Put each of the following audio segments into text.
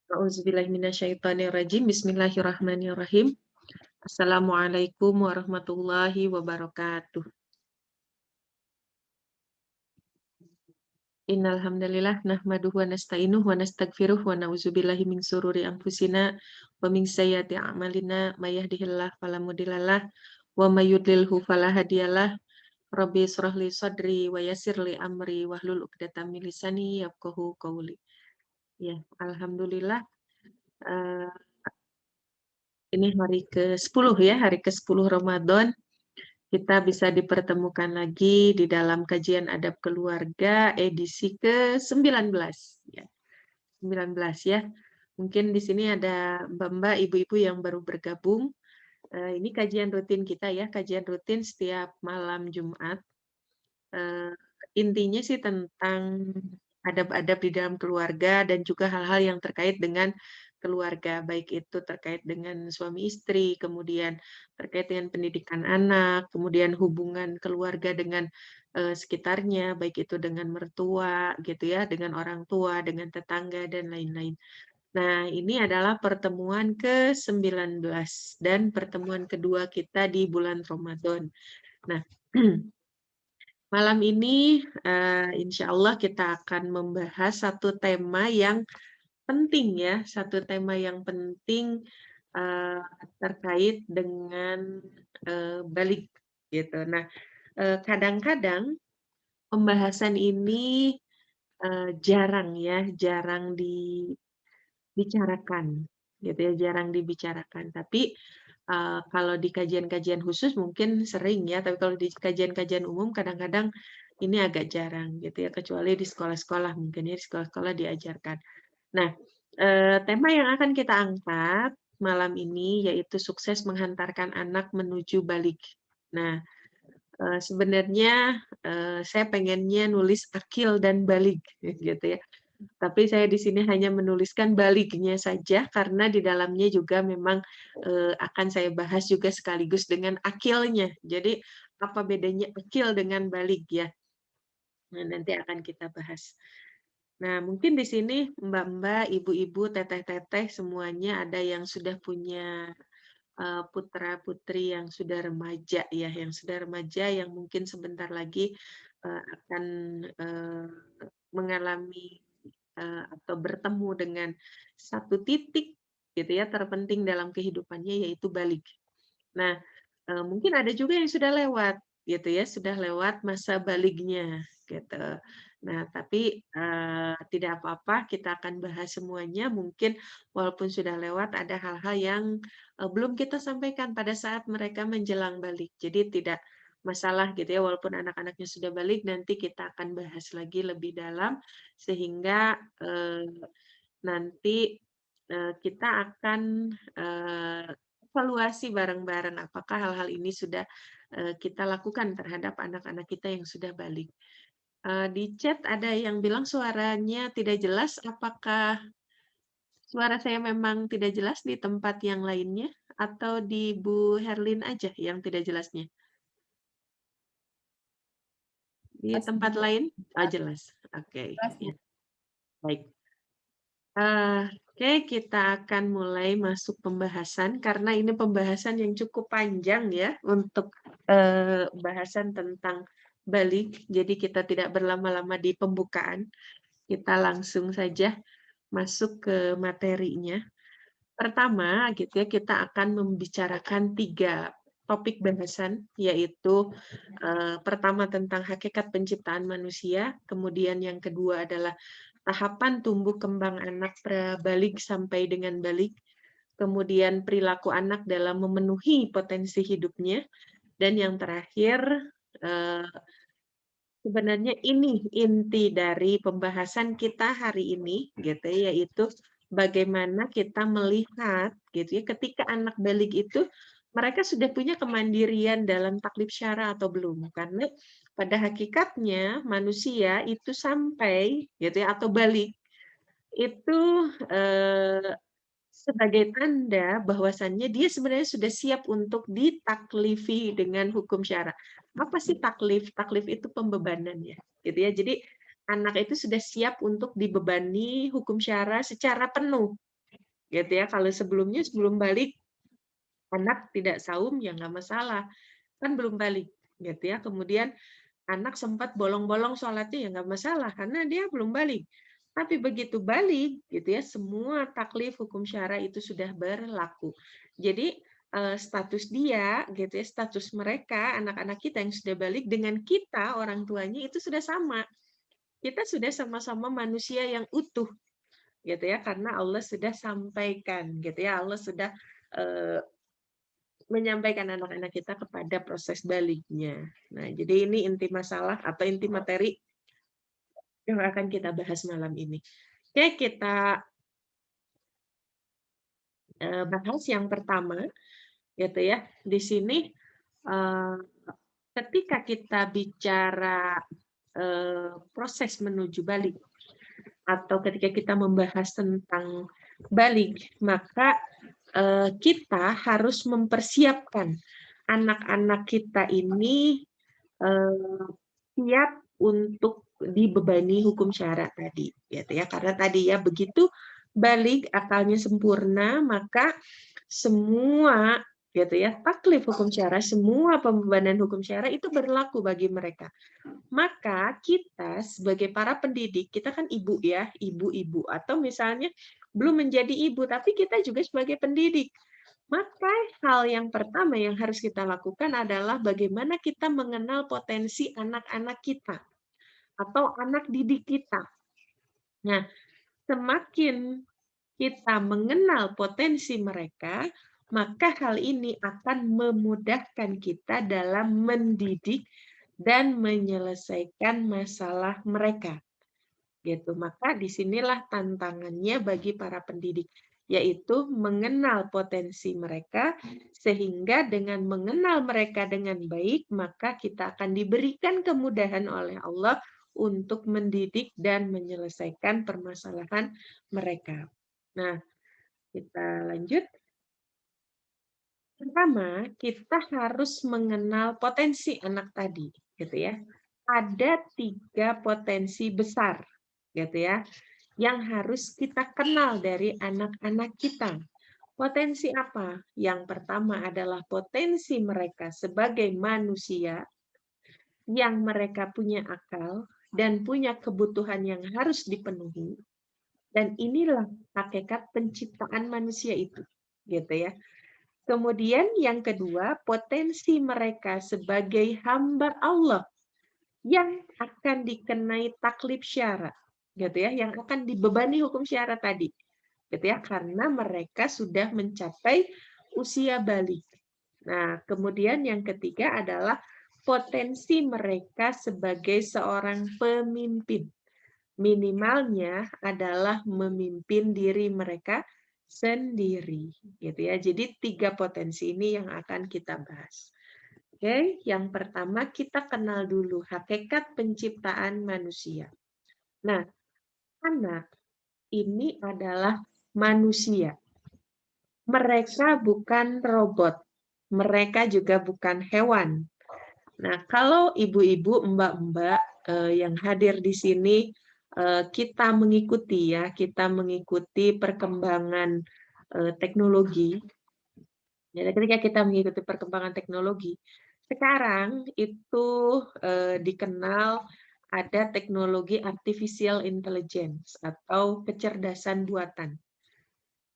A'udzubillahiminasyaitonirrajim. Bismillahirrahmanirrahim. Assalamualaikum warahmatullahi wabarakatuh. Innal hamdalillah nahmaduhu wa nasta'inuhu wa nastaghfiruh wa na'udzubillahi min sururi anfusina wa min sayyiati a'malina may yahdihillahu fala mudhillalah wa may yudlilhu fala hadiyalah. Rabbi shrah li sadri wa yassir li amri wahlul 'uqdatam min lisani yafqahu qawli. Ya, alhamdulillah eh, ini hari ke-10 ya, hari ke-10 Ramadan. Kita bisa dipertemukan lagi di dalam kajian adab keluarga edisi ke-19 ya. 19 ya. Mungkin di sini ada Mbak-mbak, ibu-ibu yang baru bergabung. Ini kajian rutin kita ya, kajian rutin setiap malam Jumat. Intinya sih tentang adab-adab di dalam keluarga dan juga hal-hal yang terkait dengan keluarga, baik itu terkait dengan suami istri, kemudian terkait dengan pendidikan anak, kemudian hubungan keluarga dengan sekitarnya, baik itu dengan mertua gitu ya, dengan orang tua, dengan tetangga dan lain-lain. Nah, ini adalah pertemuan ke-19 dan pertemuan kedua kita di bulan Ramadan. Nah, malam ini insya Allah kita akan membahas satu tema yang penting ya, satu tema yang penting eh, terkait dengan balik gitu. Nah, kadang-kadang pembahasan ini jarang ya, jarang dibicarakan gitu ya, jarang dibicarakan. Tapi kalau di kajian-kajian khusus mungkin sering ya, tapi kalau di kajian-kajian umum kadang-kadang ini agak jarang gitu ya, kecuali di sekolah-sekolah mungkin ya, di sekolah-sekolah diajarkan. Nah, tema yang akan kita angkat malam ini yaitu sukses menghantarkan anak menuju balik. Nah, sebenarnya saya pengennya nulis akil dan balik gitu ya. Tapi saya di sini hanya menuliskan baliknya saja karena di dalamnya juga memang akan saya bahas juga sekaligus dengan akilnya. Jadi apa bedanya akil dengan balik ya? Nah, nanti akan kita bahas. Nah, mungkin di sini mbak-mbak, ibu-ibu, teteh-teteh semuanya ada yang sudah punya putra-putri yang sudah remaja ya, yang sudah remaja yang mungkin sebentar lagi akan eh, mengalami atau bertemu dengan satu titik gitu ya terpenting dalam kehidupannya yaitu balik. Nah, mungkin ada juga yang sudah lewat gitu ya, sudah lewat masa baliknya gitu. Nah, tapi tidak apa-apa, kita akan bahas semuanya. Mungkin walaupun sudah lewat, ada hal-hal yang belum kita sampaikan pada saat mereka menjelang balik. Jadi tidak masalah gitu ya, walaupun anak-anaknya sudah balik, nanti kita akan bahas lagi lebih dalam sehingga nanti kita akan evaluasi bareng-bareng apakah hal-hal ini sudah kita lakukan terhadap anak-anak kita yang sudah balik. Di chat ada yang bilang suaranya tidak jelas, apakah suara saya memang tidak jelas di tempat yang lainnya atau di Bu Herlin aja yang tidak jelasnya? Di Jelas, tempat Bu. lain? Oh, Jelas, jelas. Oke, jelas, Bu. ya, baik. Oke, kita akan mulai masuk pembahasan karena ini pembahasan yang cukup panjang ya untuk bahasan tentang balik. Jadi kita tidak berlama-lama di pembukaan. Kita langsung saja masuk ke materinya. Pertama, gitu ya, kita akan membicarakan 3 topik bahasan, yaitu pertama tentang hakikat penciptaan manusia, kemudian yang kedua adalah tahapan tumbuh kembang anak prabalik sampai dengan balik, kemudian perilaku anak dalam memenuhi potensi hidupnya, dan yang terakhir eh, sebenarnya ini inti dari pembahasan kita hari ini, gitu ya, yaitu bagaimana kita melihat, gitu ya, ketika anak balik itu mereka sudah punya kemandirian dalam taklif syara atau belum? Karena pada hakikatnya manusia itu sampai, gitu ya, atau balik itu eh, sebagai tanda bahwasannya dia sebenarnya sudah siap untuk ditaklifi dengan hukum syara. Apa sih taklif? Taklif itu pembebanan ya, gitu ya. Jadi anak itu sudah siap untuk dibebani hukum syara secara penuh. gitu ya. Kalau sebelum balik anak tidak saum ya nggak masalah, kan belum balik gitu ya. Kemudian anak sempat bolong-bolong sholatnya ya nggak masalah karena dia belum balik. Tapi begitu balik gitu ya, semua taklif hukum syara itu sudah berlaku. Jadi status dia gitu ya, status mereka anak-anak kita yang sudah balik dengan kita orang tuanya itu sudah sama. Kita sudah sama-sama manusia yang utuh gitu ya, karena Allah sudah sampaikan gitu ya, Allah sudah eh, menyampaikan anak-anak kita kepada proses baliknya. Nah, jadi ini inti masalah atau inti materi yang akan kita bahas malam ini. Oke, kita bahas yang pertama, gitu ya. Di sini eh, ketika kita bicara proses menuju balik atau ketika kita membahas tentang balik, maka kita harus mempersiapkan anak-anak kita ini siap untuk dibebani hukum syara tadi, gitu ya. Karena tadi ya begitu balik akalnya sempurna, maka semua gitu ya taklif hukum syara, semua pembebanan hukum syara itu berlaku bagi mereka. Maka kita sebagai para pendidik, kita kan ibu ya, ibu-ibu atau misalnya belum menjadi ibu, tapi kita juga sebagai pendidik. Maka hal yang pertama yang harus kita lakukan adalah bagaimana kita mengenal potensi anak-anak kita atau anak didik kita. Nah, semakin kita mengenal potensi mereka, maka hal ini akan memudahkan kita dalam mendidik dan menyelesaikan masalah mereka. Gitu. Maka disinilah tantangannya bagi para pendidik, yaitu mengenal potensi mereka, sehingga dengan mengenal mereka dengan baik, maka kita akan diberikan kemudahan oleh Allah untuk mendidik dan menyelesaikan permasalahan mereka. Nah, kita lanjut. Pertama, kita harus mengenal potensi anak tadi, gitu ya. Ada 3 potensi besar, gitu ya, yang harus kita kenal dari anak-anak kita. Potensi apa? Yang pertama adalah potensi mereka sebagai manusia yang mereka punya akal dan punya kebutuhan yang harus dipenuhi. Dan inilah hakikat penciptaan manusia itu, gitu ya. Kemudian yang kedua, potensi mereka sebagai hamba Allah yang akan dikenai taklif syara, gitu ya, yang akan dibebani hukum syara tadi, gitu ya, karena mereka sudah mencapai usia balik. Nah, kemudian yang ketiga adalah potensi mereka sebagai seorang pemimpin. Minimalnya adalah memimpin diri mereka sendiri, gitu ya. Jadi 3 potensi ini yang akan kita bahas. Oke, yang pertama kita kenal dulu hakikat penciptaan manusia. Nah, anak ini adalah manusia. Mereka bukan robot. Mereka juga bukan hewan. Nah, kalau ibu-ibu, mbak-mbak yang hadir di sini, kita mengikuti ya, kita mengikuti perkembangan teknologi. Jadi ketika kita mengikuti perkembangan teknologi, sekarang itu dikenal ada teknologi artificial intelligence atau kecerdasan buatan.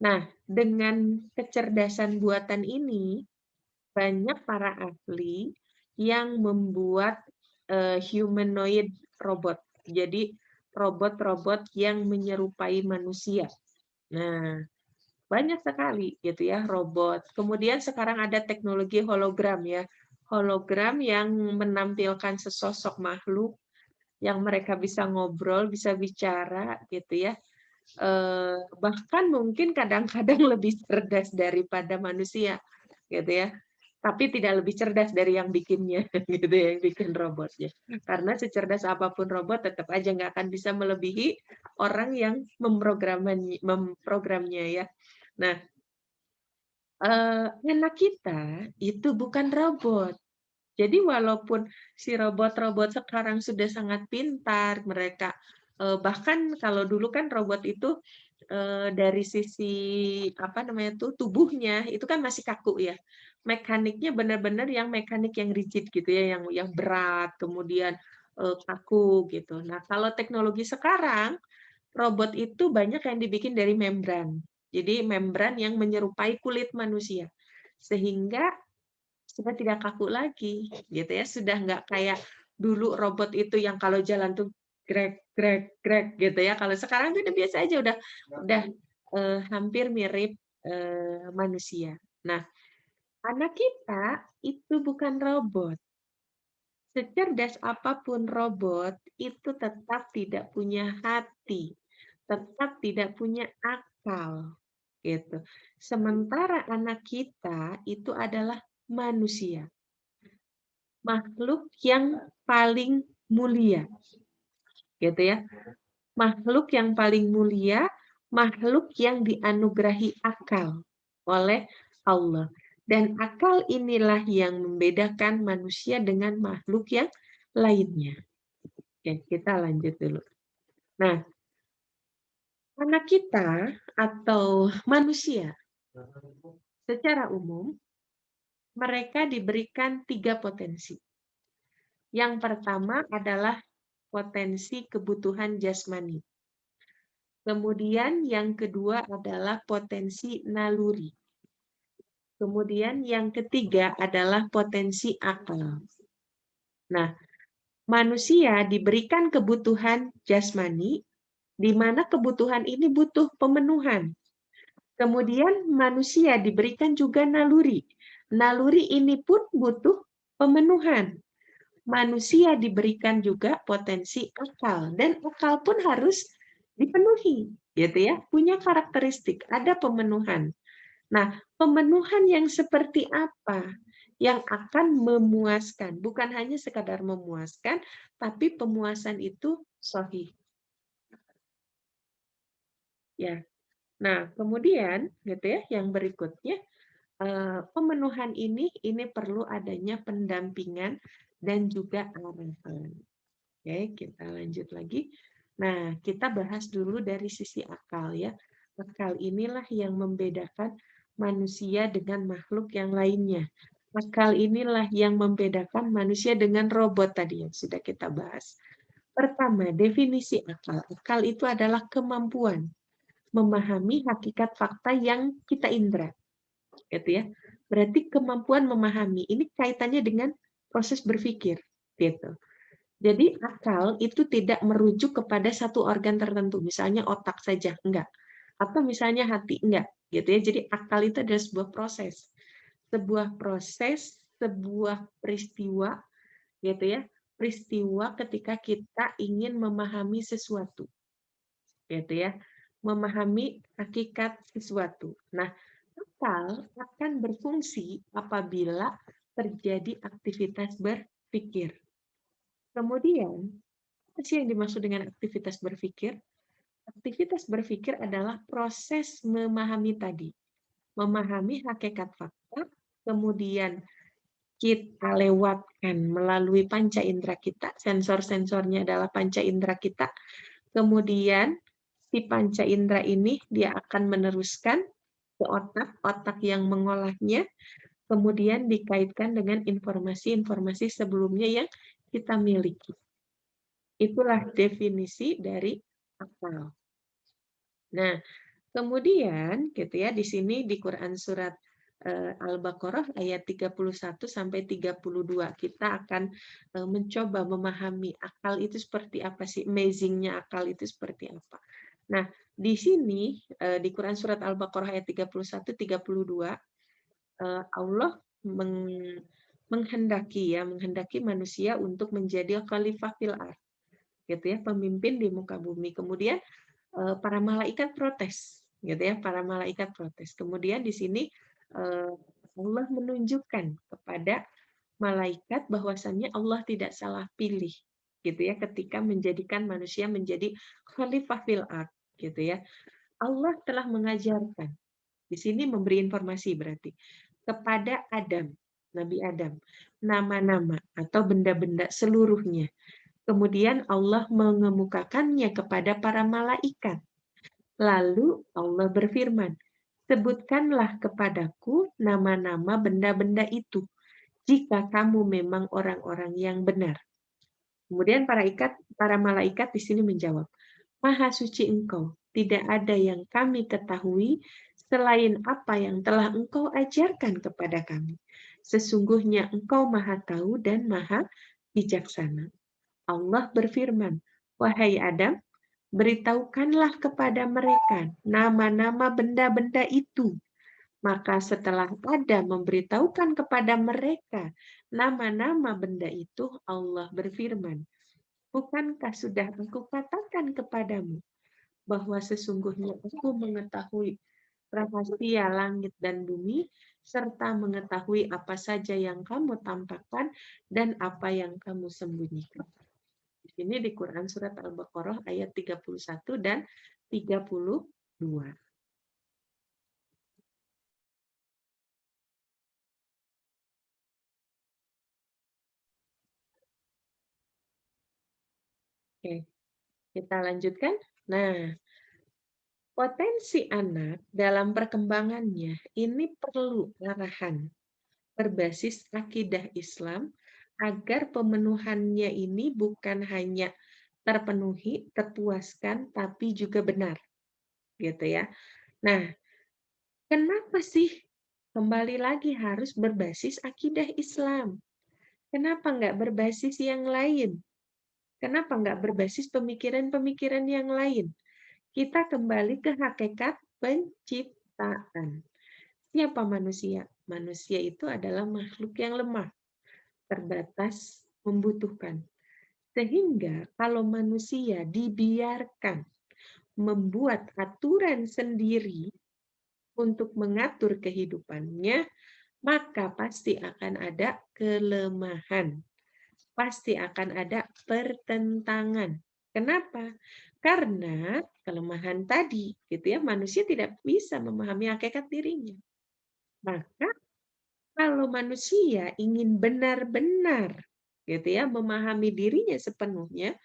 Nah, dengan kecerdasan buatan ini, banyak para ahli yang membuat humanoid robot. Jadi robot-robot yang menyerupai manusia. Nah, banyak sekali gitu ya robot. Kemudian sekarang ada teknologi hologram ya. Hologram yang menampilkan sesosok makhluk yang mereka bisa ngobrol, bisa bicara gitu ya. Bahkan mungkin kadang-kadang lebih cerdas daripada manusia gitu ya. Tapi tidak lebih cerdas dari yang bikinnya gitu ya, yang bikin robotnya. Karena secerdas apapun robot tetap aja nggak akan bisa melebihi orang yang memprogramnya ya. Nah, anak kita itu bukan robot. Jadi walaupun si robot-robot sekarang sudah sangat pintar, mereka bahkan kalau dulu kan robot itu dari sisi apa namanya tuh, tubuhnya itu kan masih kaku ya. Mekaniknya benar-benar yang mekanik yang rigid gitu ya, yang berat, kemudian, kaku gitu. Nah, kalau teknologi sekarang, robot itu banyak yang dibikin dari membran. Jadi membran yang menyerupai kulit manusia. Sehingga sudah tidak kaku lagi, gitu ya. Sudah nggak kayak dulu robot itu yang kalau jalan tuh grek grek grek gitu ya. Kalau sekarang tuh udah biasa aja, udah hampir mirip manusia. Nah, anak kita itu bukan robot. Secerdas apapun robot, itu tetap tidak punya hati, tetap tidak punya akal, gitu. Sementara anak kita itu adalah manusia, makhluk yang paling mulia, gitu ya. Makhluk yang paling mulia, makhluk yang dianugerahi akal oleh Allah. Dan akal inilah yang membedakan manusia dengan makhluk yang lainnya. Oke, kita lanjut dulu. Nah, anak kita atau manusia secara umum, mereka diberikan 3 potensi. Yang pertama adalah potensi kebutuhan jasmani. Kemudian yang kedua adalah potensi naluri. Kemudian yang ketiga adalah potensi akal. Nah, manusia diberikan kebutuhan jasmani, di mana kebutuhan ini butuh pemenuhan. Kemudian manusia diberikan juga naluri. Naluri ini pun butuh pemenuhan. Manusia diberikan juga potensi akal, dan akal pun harus dipenuhi, gitu ya. Punya karakteristik, ada pemenuhan. Nah, pemenuhan yang seperti apa yang akan memuaskan? Bukan hanya sekadar memuaskan, tapi pemuasan itu sahih. Ya. Nah, kemudian gitu ya, yang berikutnya pemenuhan ini perlu adanya pendampingan dan juga arahan. Oke, kita lanjut lagi. Nah, kita bahas dulu dari sisi akal ya. Akal inilah yang membedakan manusia dengan makhluk yang lainnya. Akal inilah yang membedakan manusia dengan robot tadi yang sudah kita bahas. Pertama, definisi akal. Akal itu adalah kemampuan memahami hakikat fakta yang kita indera, gitu ya. Berarti kemampuan memahami ini kaitannya dengan proses berpikir, gitu. Jadi akal itu tidak merujuk kepada satu organ tertentu, misalnya otak saja, enggak. Atau misalnya hati, enggak. Gitu ya. Jadi akal itu adalah sebuah proses. Sebuah proses, sebuah peristiwa, gitu ya. Peristiwa ketika kita ingin memahami sesuatu. Gitu ya. Memahami hakikat sesuatu. Nah, akal akan berfungsi apabila terjadi aktivitas berpikir. Kemudian, apa sih yang dimaksud dengan aktivitas berpikir? Aktivitas berpikir adalah proses memahami tadi. Memahami hakikat fakta, kemudian kita lewatkan melalui panca indera kita, sensor-sensornya adalah panca indera kita. Kemudian si panca indera ini dia akan meneruskan ke otak, otak yang mengolahnya, kemudian dikaitkan dengan informasi-informasi sebelumnya yang kita miliki. Itulah definisi dari akal. Nah, kemudian gitu ya, di sini di Quran surat Al-Baqarah ayat 31 sampai 32 kita akan mencoba memahami akal itu seperti apa sih, amazing-nya akal itu seperti apa. Nah, di sini di Quran surat Al-Baqarah ayat 31 32 Allah menghendaki manusia untuk menjadi khalifah fil ardh, gitu ya, pemimpin di muka bumi. Kemudian para malaikat protes, gitu ya, para malaikat protes. Kemudian di sini Allah menunjukkan kepada malaikat bahwasannya Allah tidak salah pilih, gitu ya, ketika menjadikan manusia menjadi khalifah fil ardh, gitu ya. Allah telah mengajarkan, di sini memberi informasi berarti kepada Adam, Nabi Adam, nama-nama atau benda-benda seluruhnya. Kemudian Allah mengemukakannya kepada para malaikat. Lalu Allah berfirman, sebutkanlah kepadaku nama-nama benda-benda itu, jika kamu memang orang-orang yang benar. Kemudian para malaikat di sini menjawab, Maha suci Engkau, tidak ada yang kami ketahui selain apa yang telah Engkau ajarkan kepada kami. Sesungguhnya Engkau Maha Tahu dan Maha Bijaksana. Allah berfirman, wahai Adam, beritahukanlah kepada mereka nama-nama benda-benda itu. Maka setelah Adam memberitahukan kepada mereka nama-nama benda itu, Allah berfirman, bukankah sudah aku katakan kepadamu bahwa sesungguhnya aku mengetahui rahasia langit dan bumi, serta mengetahui apa saja yang kamu tampakkan dan apa yang kamu sembunyikan. Di sini di Quran Surat Al-Baqarah ayat 31 dan 32. Oke, kita lanjutkan. Nah, potensi anak dalam perkembangannya ini perlu arahan berbasis akidah Islam agar pemenuhannya ini bukan hanya terpenuhi, terpuaskan, tapi juga benar, gitu ya. Nah, kenapa sih kembali lagi harus berbasis akidah Islam? Kenapa nggak berbasis yang lain? Kenapa nggak berbasis pemikiran-pemikiran yang lain? Kita kembali ke hakikat penciptaan. Siapa manusia? Manusia itu adalah makhluk yang lemah, terbatas, membutuhkan. Sehingga kalau manusia dibiarkan membuat aturan sendiri untuk mengatur kehidupannya, maka pasti akan ada kelemahan. Pasti akan ada pertentangan. Kenapa? Karena kelemahan tadi, gitu ya, manusia tidak bisa memahami hakikat dirinya. Maka kalau manusia ingin benar-benar, gitu ya, memahami dirinya sepenuhnya,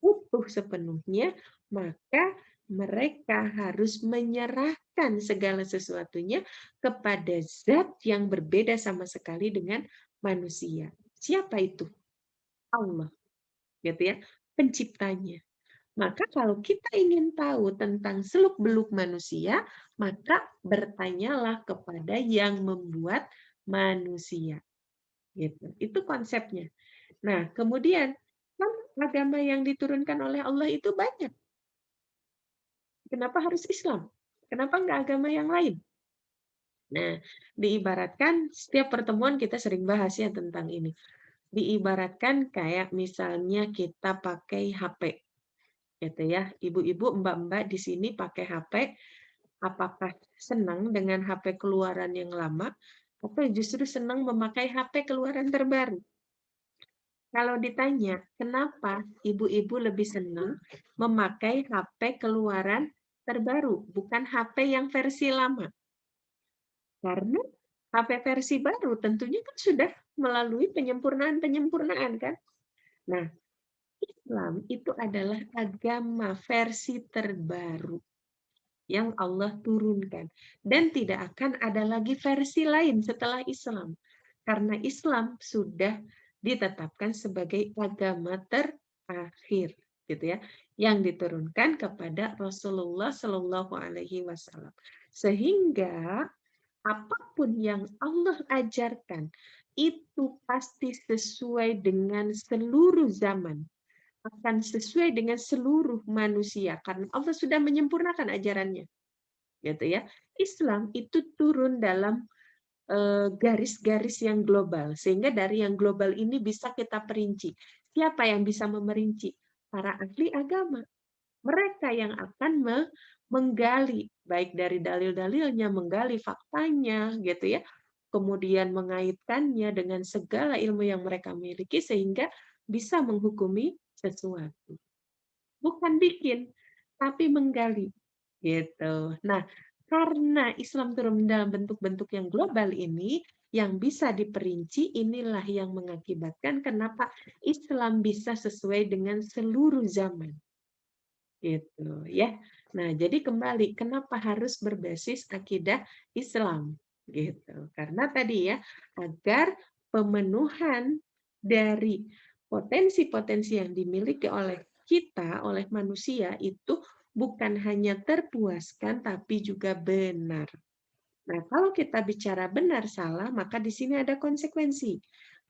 utuh sepenuhnya, maka mereka harus menyerahkan segala sesuatunya kepada zat yang berbeda sama sekali dengan manusia. Siapa itu? Allah, gitu ya, penciptanya. Maka kalau kita ingin tahu tentang seluk-beluk manusia, maka bertanyalah kepada yang membuat manusia. Gitu. Itu konsepnya. Nah, kemudian kan agama yang diturunkan oleh Allah itu banyak. Kenapa harus Islam? Kenapa nggak agama yang lain? Nah, diibaratkan setiap pertemuan kita sering bahas ya tentang ini. Diibaratkan kayak misalnya kita pakai HP, gitu ya. Ibu-ibu, mbak-mbak di sini pakai HP, apakah senang dengan HP keluaran yang lama atau justru senang memakai HP keluaran terbaru? Kalau ditanya, kenapa ibu-ibu lebih senang memakai HP keluaran terbaru, bukan HP yang versi lama? Karena HP versi baru tentunya kan sudah melalui penyempurnaan-penyempurnaan kan? Nah, Islam itu adalah agama versi terbaru yang Allah turunkan. Dan tidak akan ada lagi versi lain setelah Islam. Karena Islam sudah ditetapkan sebagai agama terakhir, gitu ya, yang diturunkan kepada Rasulullah Shallallahu Alaihi Wasallam. Sehingga apapun yang Allah ajarkan itu pasti sesuai dengan seluruh zaman, akan sesuai dengan seluruh manusia karena Allah sudah menyempurnakan ajarannya, gitu ya. Islam itu turun dalam garis-garis yang global, sehingga dari yang global ini bisa kita perinci. Siapa yang bisa memerinci? Para ahli agama. Mereka yang akan menggali, baik dari dalil-dalilnya, menggali faktanya, gitu ya, kemudian mengaitkannya dengan segala ilmu yang mereka miliki, sehingga bisa menghukumi sesuatu. Bukan bikin, tapi menggali. Gitu. Nah, karena Islam turun dalam bentuk-bentuk yang global ini, yang bisa diperinci, inilah yang mengakibatkan kenapa Islam bisa sesuai dengan seluruh zaman. Gitu ya. Nah, jadi kembali kenapa harus berbasis akidah Islam gitu. Karena tadi ya, agar pemenuhan dari potensi-potensi yang dimiliki oleh kita, oleh manusia itu bukan hanya terpuaskan tapi juga benar. Nah, kalau kita bicara benar salah, maka di sini ada konsekuensi.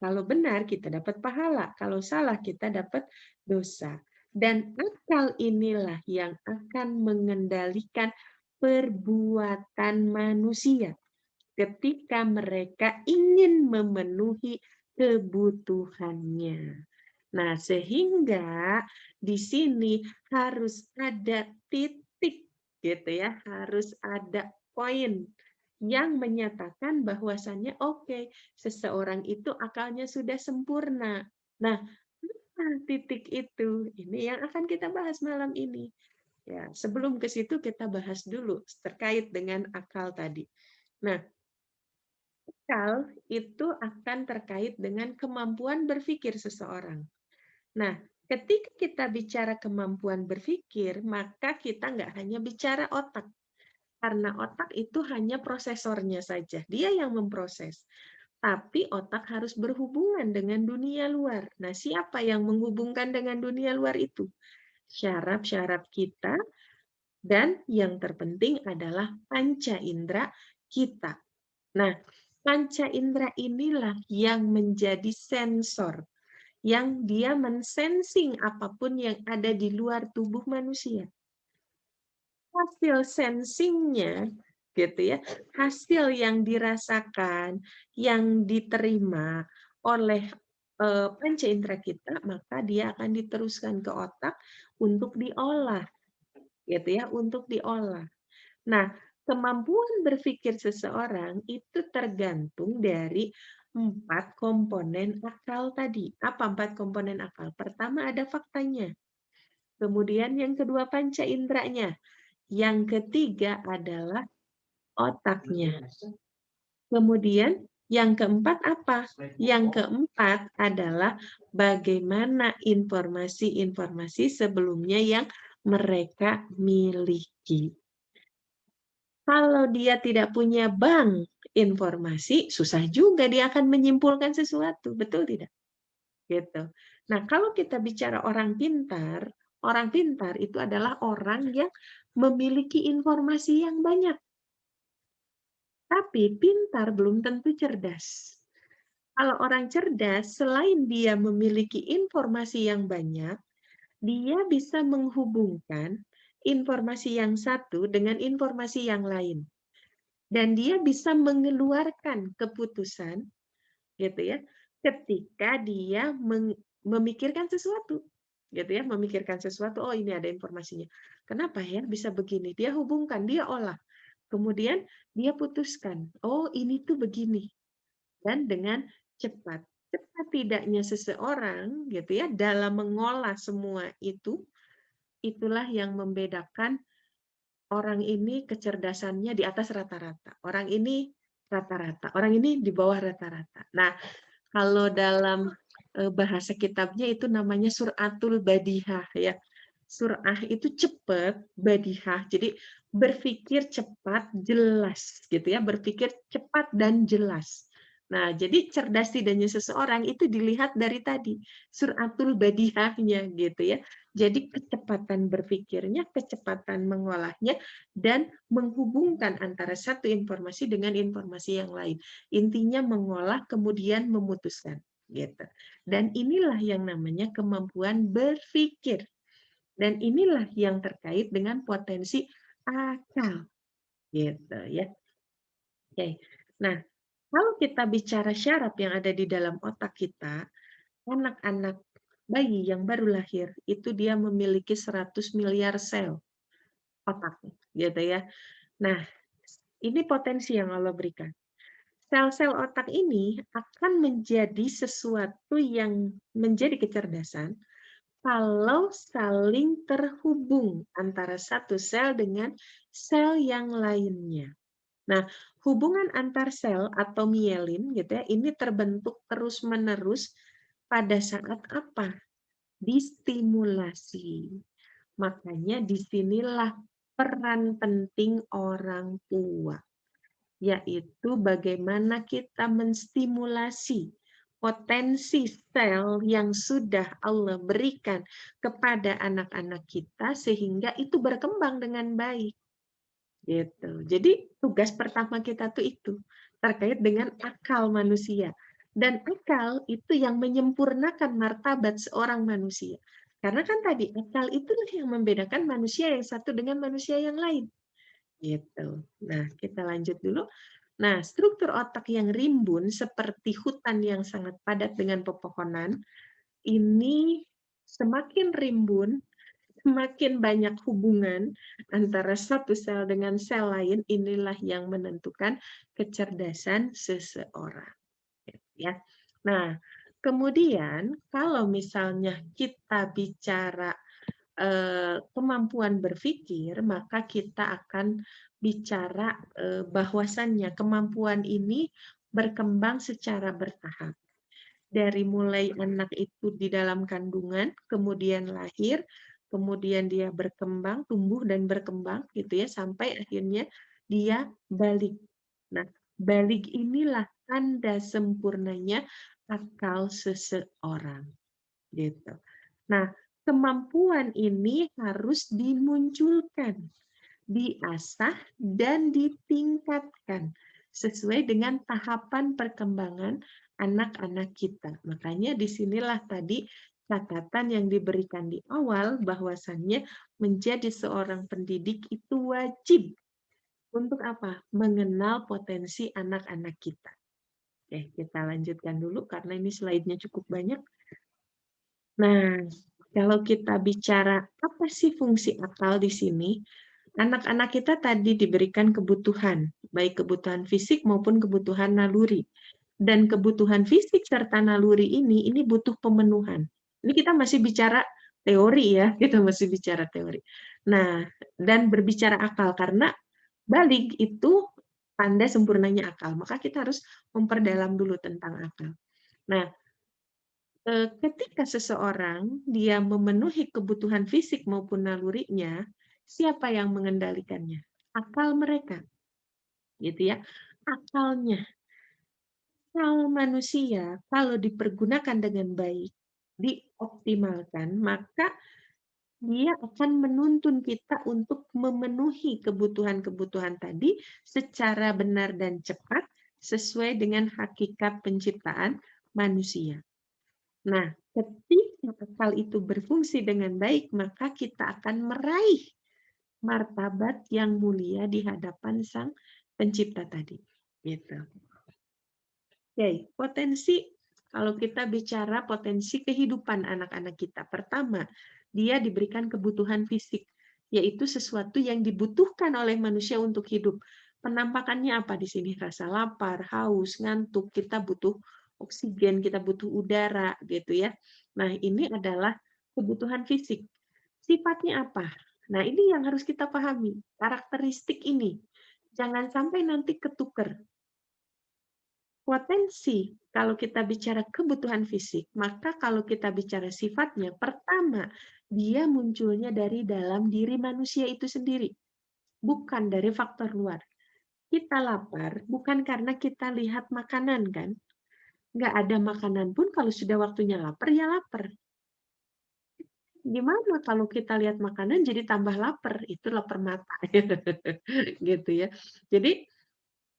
Kalau benar kita dapat pahala, kalau salah kita dapat dosa. Dan akal inilah yang akan mengendalikan perbuatan manusia ketika mereka ingin memenuhi kebutuhannya. Nah, sehingga di sini harus ada titik gitu ya, harus ada poin yang menyatakan bahwasannya oke, seseorang itu akalnya sudah sempurna. Nah, titik itu ini yang akan kita bahas malam ini. Ya, sebelum ke situ kita bahas dulu terkait dengan akal tadi. Nah, akal itu akan terkait dengan kemampuan berpikir seseorang. Nah, ketika kita bicara kemampuan berpikir, maka kita nggak hanya bicara otak. Karena otak itu hanya prosesornya saja. Dia yang memproses. Tapi otak harus berhubungan dengan dunia luar. Nah, siapa yang menghubungkan dengan dunia luar itu? Syaraf-syaraf kita, dan yang terpenting adalah panca indera kita. Nah, panca indera inilah yang menjadi sensor, yang dia mensensing apapun yang ada di luar tubuh manusia. Hasil sensingnya, gitu ya, hasil yang dirasakan, yang diterima oleh panca indera kita, maka dia akan diteruskan ke otak untuk diolah, gitu ya, untuk diolah. Nah, kemampuan berpikir seseorang itu tergantung dari 4 komponen akal tadi. Apa 4 komponen akal? Pertama ada faktanya. Kemudian yang kedua panca inderanya. Yang ketiga adalah otaknya. Kemudian yang keempat apa? Yang keempat adalah bagaimana informasi-informasi sebelumnya yang mereka miliki. Kalau dia tidak punya bank informasi, susah juga dia akan menyimpulkan sesuatu, betul tidak? Gitu. Nah, kalau kita bicara orang pintar itu adalah orang yang memiliki informasi yang banyak. Tapi pintar belum tentu cerdas. Kalau orang cerdas, selain dia memiliki informasi yang banyak, dia bisa menghubungkan informasi yang satu dengan informasi yang lain. Dan dia bisa mengeluarkan keputusan, gitu ya, ketika dia memikirkan sesuatu, gitu ya, memikirkan sesuatu, oh ini ada informasinya. Kenapa ya bisa begini? Dia hubungkan, dia olah. Kemudian dia putuskan, oh ini tuh begini. Dan dengan cepat. Cepat tidaknya seseorang, gitu ya, dalam mengolah semua itu, itulah yang membedakan orang ini kecerdasannya di atas rata-rata. Orang ini rata-rata. Orang ini di bawah rata-rata. Nah, kalau dalam bahasa kitabnya itu namanya suratul badihah ya. Surah itu cepat, badihah. Jadi berpikir cepat, jelas gitu ya, berpikir cepat dan jelas. Nah, jadi cerdas tidaknya seseorang itu dilihat dari tadi suratul badihahnya gitu ya. Jadi kecepatan berpikirnya, kecepatan mengolahnya, dan menghubungkan antara satu informasi dengan informasi yang lain. Intinya mengolah kemudian memutuskan gitu. Dan inilah yang namanya kemampuan berpikir. Dan inilah yang terkait dengan potensi akal gitu ya. Oke. Nah, kalau kita bicara syaraf yang ada di dalam otak kita, anak-anak bayi yang baru lahir itu dia memiliki 100 miliar sel otak gitu ya. Nah, ini potensi yang Allah berikan. Sel-sel otak ini akan menjadi sesuatu yang menjadi kecerdasan kalau saling terhubung antara satu sel dengan sel yang lainnya. Nah, hubungan antar sel atau mielin gitu ya, ini terbentuk terus-menerus pada saat apa? Distimulasi. Makanya disinilah peran penting orang tua, yaitu bagaimana kita menstimulasi potensi sel yang sudah Allah berikan kepada anak-anak kita sehingga itu berkembang dengan baik. Gitu. Jadi tugas pertama kita tuh itu terkait dengan akal manusia. Dan akal itu yang menyempurnakan martabat seorang manusia. Karena kan tadi akal itulah yang membedakan manusia yang satu dengan manusia yang lain. Gitu. Nah, kita lanjut dulu. Nah, struktur otak yang rimbun seperti hutan yang sangat padat dengan pepohonan, ini semakin rimbun, semakin banyak hubungan antara satu sel dengan sel lain, inilah yang menentukan kecerdasan seseorang. Ya. Nah, kemudian kalau misalnya kita bicara kemampuan berpikir, maka kita akan bicara bahwasannya kemampuan ini berkembang secara bertahap. Dari mulai anak itu di dalam kandungan, kemudian lahir, kemudian dia berkembang, tumbuh dan berkembang gitu ya sampai akhirnya dia balik. Nah, balik inilah tanda sempurnanya akal seseorang gitu. Nah, kemampuan ini harus dimunculkan, diasah, dan ditingkatkan sesuai dengan tahapan perkembangan anak-anak kita. Makanya disinilah tadi catatan yang diberikan di awal bahwasannya menjadi seorang pendidik itu wajib untuk apa? Mengenal potensi anak-anak kita. Oke, kita lanjutkan dulu karena ini slide-nya cukup banyak. Nah, kalau kita bicara apa sih fungsi akal di sini, anak-anak kita tadi diberikan kebutuhan, baik kebutuhan fisik maupun kebutuhan naluri. Dan kebutuhan fisik serta naluri ini butuh pemenuhan. Ini kita masih bicara teori ya, kita masih bicara teori. Nah, dan berbicara akal, karena balik itu tanda sempurnanya akal. Maka kita harus memperdalam dulu tentang akal. Nah, ketika seseorang dia memenuhi kebutuhan fisik maupun nalurinya, siapa yang mengendalikannya? Akal mereka, gitu ya. Akalnya. Kalau manusia, kalau dipergunakan dengan baik, dioptimalkan, maka dia akan menuntun kita untuk memenuhi kebutuhan-kebutuhan tadi secara benar dan cepat sesuai dengan hakikat penciptaan manusia. Nah, ketika akal itu berfungsi dengan baik, maka kita akan meraih martabat yang mulia di hadapan Sang Pencipta tadi. Gitu. Oke, potensi kalau kita bicara potensi kehidupan anak-anak kita. Pertama, dia diberikan kebutuhan fisik, yaitu sesuatu yang dibutuhkan oleh manusia untuk hidup. Penampakannya apa di sini? Rasa lapar, haus, ngantuk, kita butuh oksigen, kita butuh udara, gitu ya. Nah, ini adalah kebutuhan fisik. Sifatnya apa? Nah, ini yang harus kita pahami. Karakteristik ini. Jangan sampai nanti ketuker. Potensi, kalau kita bicara kebutuhan fisik, maka kalau kita bicara sifatnya, pertama, dia munculnya dari dalam diri manusia itu sendiri, bukan dari faktor luar. Kita lapar bukan karena kita lihat makanan, kan? Nggak ada makanan pun kalau sudah waktunya lapar, ya lapar. Gimana kalau kita lihat makanan jadi tambah lapar? Itu lapar mata. Gitu ya. Jadi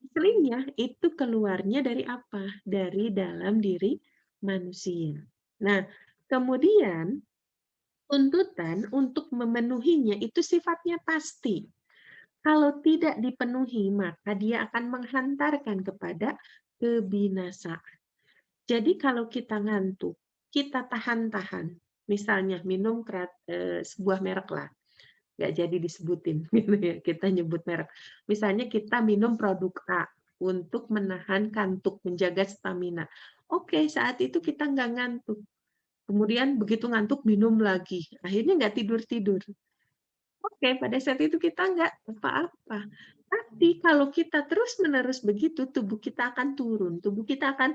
seringnya itu keluarnya dari apa? Dari dalam diri manusia. Nah, kemudian tuntutan untuk memenuhinya itu sifatnya pasti. Kalau tidak dipenuhi, maka dia akan menghantarkan kepada kebinasaan. Jadi kalau kita ngantuk, kita tahan-tahan. Misalnya minum sebuah merek lah, nggak jadi disebutin gitu ya, kita nyebut merek. Misalnya kita minum produk A untuk menahan kantuk, menjaga stamina. Oke, saat itu kita nggak ngantuk. Kemudian begitu ngantuk minum lagi, akhirnya nggak tidur-tidur. Oke, pada saat itu kita nggak apa-apa. Tapi kalau kita terus-menerus begitu, tubuh kita akan turun, tubuh kita akan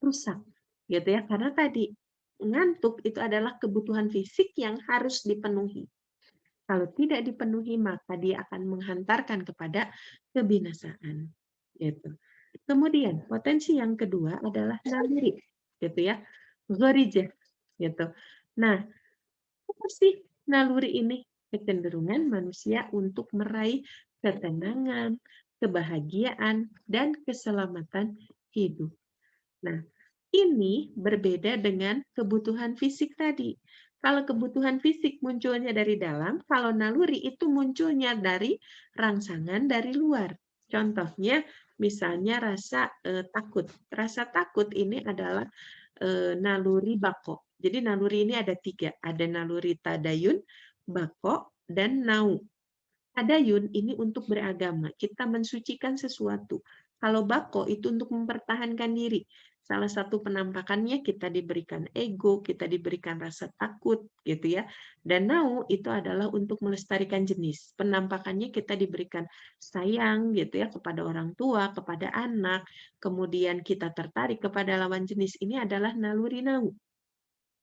rusak, gitu ya. Karena tadi ngantuk itu adalah kebutuhan fisik yang harus dipenuhi. Kalau tidak dipenuhi, maka dia akan menghantarkan kepada kebinasaan. Gitu. Kemudian, potensi yang kedua adalah naluri, gitu ya. Gharizah, gitu. Nah, apa sih naluri ini? Kecenderungan manusia untuk meraih ketenangan, kebahagiaan, dan keselamatan hidup. Nah, ini berbeda dengan kebutuhan fisik tadi. Kalau kebutuhan fisik munculnya dari dalam, kalau naluri itu munculnya dari rangsangan dari luar. Contohnya, misalnya rasa takut. Rasa takut ini adalah naluri bako. Jadi naluri ini ada 3. Ada naluri tadayun, bako, dan nau. Tadayun ini untuk beragama, kita mensucikan sesuatu. Kalau bako itu untuk mempertahankan diri. Salah satu penampakannya kita diberikan ego, kita diberikan rasa takut, gitu ya. Dan nau itu adalah untuk melestarikan jenis. Penampakannya kita diberikan sayang, gitu ya, kepada orang tua, kepada anak. Kemudian kita tertarik kepada lawan jenis. Ini adalah naluri nau.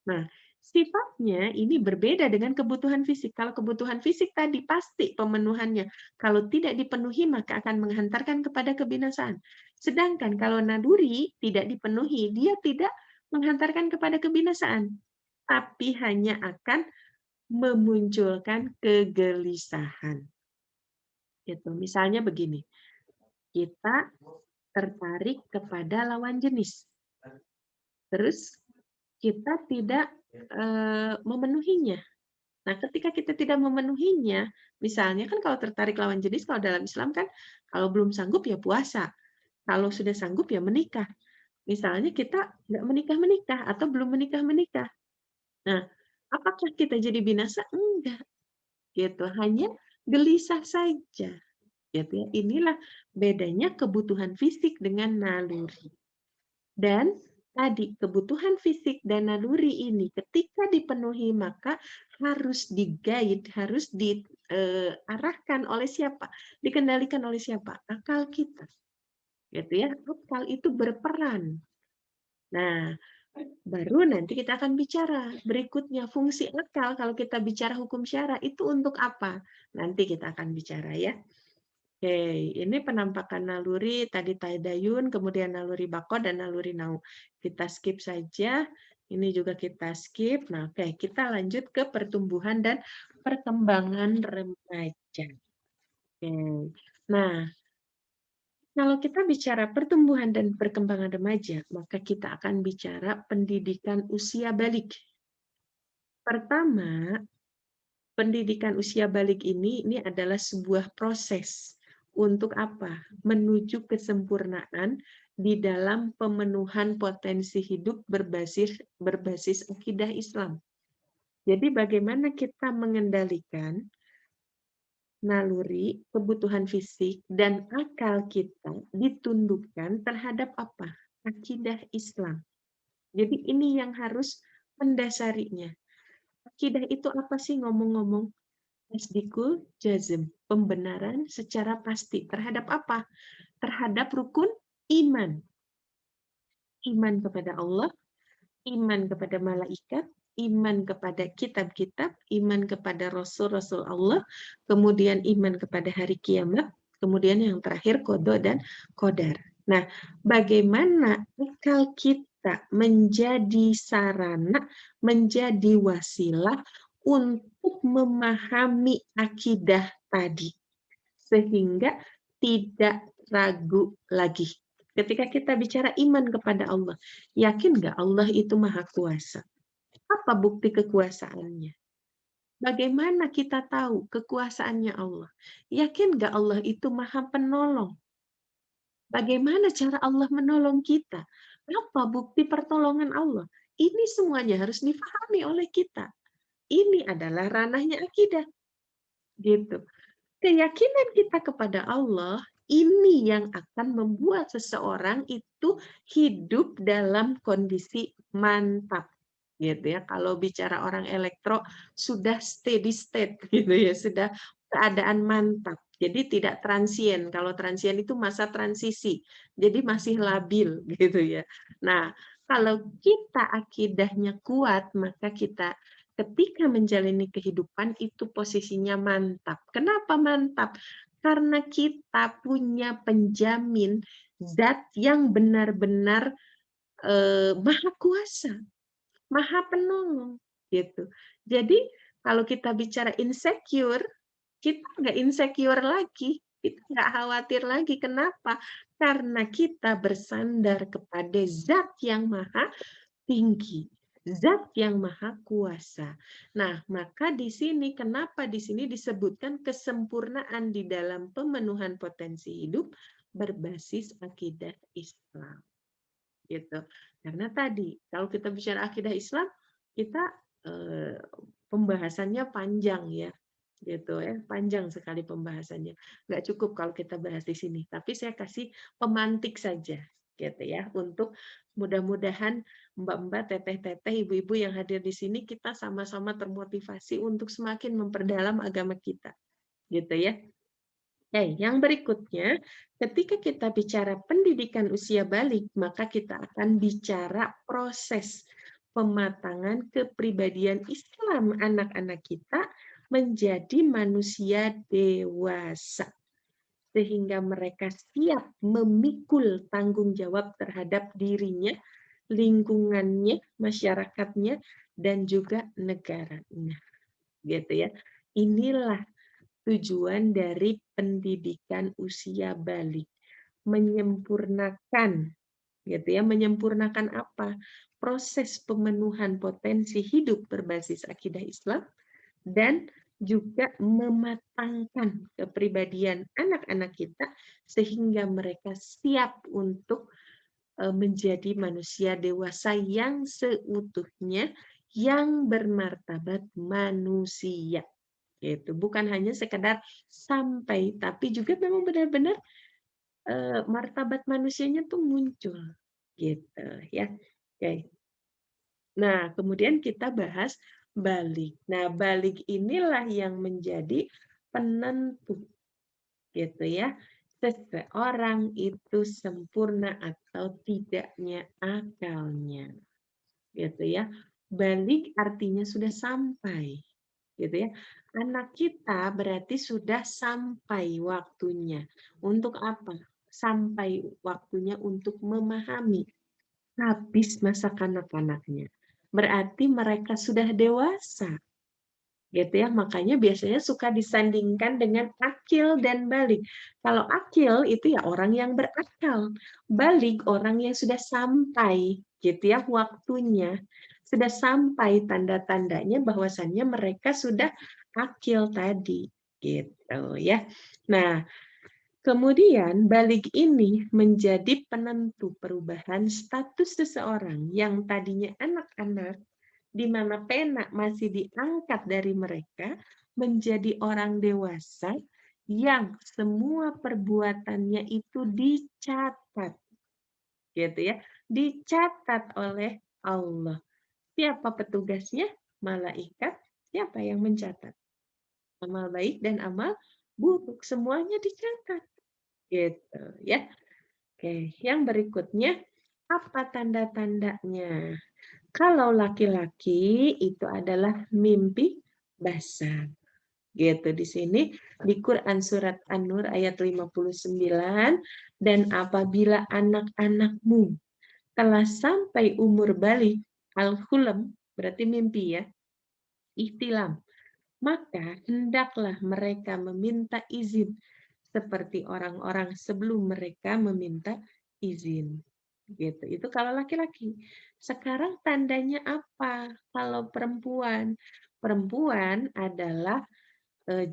Nah, sifatnya ini berbeda dengan kebutuhan fisik. Kalau kebutuhan fisik tadi pasti pemenuhannya. Kalau tidak dipenuhi maka akan menghantarkan kepada kebinasaan. Sedangkan kalau naluri tidak dipenuhi, dia tidak menghantarkan kepada kebinasaan, tapi hanya akan memunculkan kegelisahan. Gitu. Misalnya begini, kita tertarik kepada lawan jenis. Terus kita tidak memenuhinya. Nah, ketika kita tidak memenuhinya, misalnya kan kalau tertarik lawan jenis, kalau dalam Islam kan, kalau belum sanggup ya puasa, kalau sudah sanggup ya menikah. Misalnya kita nggak menikah-menikah atau belum menikah-menikah. Nah, apakah kita jadi binasa? Enggak, gitu. Hanya gelisah saja, gitu ya. Inilah bedanya kebutuhan fisik dengan naluri. Dan tadi kebutuhan fisik dan naluri ini ketika dipenuhi maka harus di-guide, harus diarahkan oleh siapa? Dikendalikan oleh siapa? Akal kita. Gitu ya. Akal itu berperan. Nah, baru nanti kita akan bicara berikutnya fungsi akal kalau kita bicara hukum syara itu untuk apa? Nanti kita akan bicara ya. Oke, ini penampakan naluri tadi tadayun, kemudian naluri bako dan naluri nau. Kita skip saja. Ini juga kita skip. Nah, oke, kita lanjut ke pertumbuhan dan perkembangan remaja. Oke. Nah, kalau kita bicara pertumbuhan dan perkembangan remaja, maka kita akan bicara pendidikan usia balik. Pertama, pendidikan usia balik ini adalah sebuah proses untuk apa? Menuju kesempurnaan di dalam pemenuhan potensi hidup berbasis akidah Islam. Jadi bagaimana kita mengendalikan naluri, kebutuhan fisik, dan akal kita ditundukkan terhadap apa? Akidah Islam. Jadi ini yang harus mendasarinya. Akidah itu apa sih ngomong-ngomong? Tasdikul jazm, pembenaran secara pasti. Terhadap apa? Terhadap rukun iman. Iman kepada Allah, iman kepada malaikat, iman kepada kitab-kitab, iman kepada rasul-rasul Allah, kemudian iman kepada hari kiamat, kemudian yang terakhir qada dan qadar. Nah, bagaimana akal kita menjadi sarana, menjadi wasilah untuk memahami akidah tadi, sehingga tidak ragu lagi. Ketika kita bicara iman kepada Allah, yakin nggak Allah itu maha kuasa? Apa bukti kekuasaannya? Bagaimana kita tahu kekuasaannya Allah? Yakin nggak Allah itu maha penolong? Bagaimana cara Allah menolong kita? Apa bukti pertolongan Allah? Ini semuanya harus difahami oleh kita. Ini adalah ranahnya akidah. Gitu. Keyakinan kita kepada Allah ini yang akan membuat seseorang itu hidup dalam kondisi mantap, gitu ya. Kalau bicara orang elektro sudah steady state, gitu ya, sudah keadaan mantap. Jadi tidak transien. Kalau transien itu masa transisi, jadi masih labil, gitu ya. Nah, kalau kita akidahnya kuat, maka kita ketika menjalani kehidupan itu posisinya mantap. Kenapa mantap? Karena kita punya penjamin zat yang benar-benar maha kuasa, maha penolong, gitu. Jadi kalau kita bicara insecure, kita nggak insecure lagi, kita nggak khawatir lagi. Kenapa? Karena kita bersandar kepada zat yang maha tinggi, zat yang maha kuasa. Nah, maka di sini, kenapa di sini disebutkan kesempurnaan di dalam pemenuhan potensi hidup berbasis akidah Islam. Gitu. Karena tadi, kalau kita bicara akidah Islam, kita pembahasannya panjang ya, gitu ya, panjang sekali pembahasannya. Nggak cukup kalau kita bahas di sini, tapi saya kasih pemantik saja, gitu ya, untuk mudah-mudahan mbak-mbak, teteh-teteh, ibu-ibu yang hadir di sini, kita sama-sama termotivasi untuk semakin memperdalam agama kita, gitu ya. Oke, yang berikutnya, ketika kita bicara pendidikan usia balik, maka kita akan bicara proses pematangan kepribadian Islam anak-anak kita menjadi manusia dewasa, sehingga mereka siap memikul tanggung jawab terhadap dirinya, lingkungannya, masyarakatnya, dan juga negaranya. Gitu ya. Inilah tujuan dari pendidikan usia balik, menyempurnakan, gitu ya, menyempurnakan apa? Proses pemenuhan potensi hidup berbasis akidah Islam dan juga mematangkan kepribadian anak-anak kita sehingga mereka siap untuk menjadi manusia dewasa yang seutuhnya, yang bermartabat manusia. Gitu. Bukan hanya sekedar sampai, tapi juga memang benar-benar martabat manusianya tuh muncul, gitu ya. Oke. Nah, kemudian kita bahas balik. Nah, balik inilah yang menjadi penentu, gitu ya. Seseorang itu sempurna atau tidaknya akalnya, gitu ya. Balik artinya sudah sampai, gitu ya. Anak kita berarti sudah sampai waktunya. Untuk apa? Sampai waktunya untuk memahami. Habis masa kanak-kanaknya. Berarti mereka sudah dewasa. Gitu ya. Makanya biasanya suka disandingkan dengan akil dan balik. Kalau akil itu ya orang yang berakal. Balik orang yang sudah sampai, gitu ya, waktunya. Sudah sampai tanda-tandanya bahwasannya mereka sudah akil tadi, gitu ya. Nah, kemudian balik ini menjadi penentu perubahan status seseorang yang tadinya anak-anak, di mana pena masih diangkat dari mereka, menjadi orang dewasa yang semua perbuatannya itu dicatat, gitu ya, dicatat oleh Allah. Siapa petugasnya? Malaikat. Siapa yang mencatat? Amal baik dan amal buruk, semuanya dicatat, gitu ya. Oke, yang berikutnya, apa tanda-tandanya? Kalau laki-laki itu adalah mimpi basah. Gitu di sini di Quran surat An-Nur ayat 59, dan apabila anak-anakmu telah sampai umur balik, al-hulam berarti mimpi ya, ihtilam, maka hendaklah mereka meminta izin seperti orang-orang sebelum mereka meminta izin. Gitu. Itu kalau laki-laki. Sekarang tandanya apa? Kalau perempuan, perempuan adalah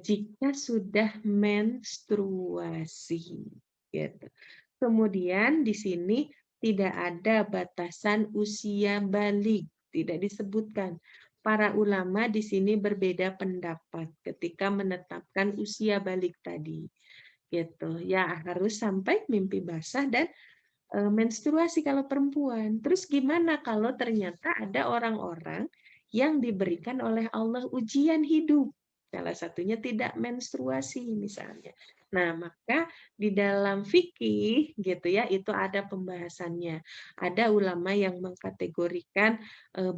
jika sudah menstruasi. Gitu. Kemudian di sini tidak ada batasan usia balik, tidak disebutkan. Para ulama di sini berbeda pendapat ketika menetapkan usia balik tadi. Gitu. Ya harus sampai mimpi basah dan menstruasi kalau perempuan. Terus gimana kalau ternyata ada orang-orang yang diberikan oleh Allah ujian hidup? Salah satunya tidak menstruasi misalnya. Nah, maka di dalam fikih gitu ya, itu ada pembahasannya. Ada ulama yang mengkategorikan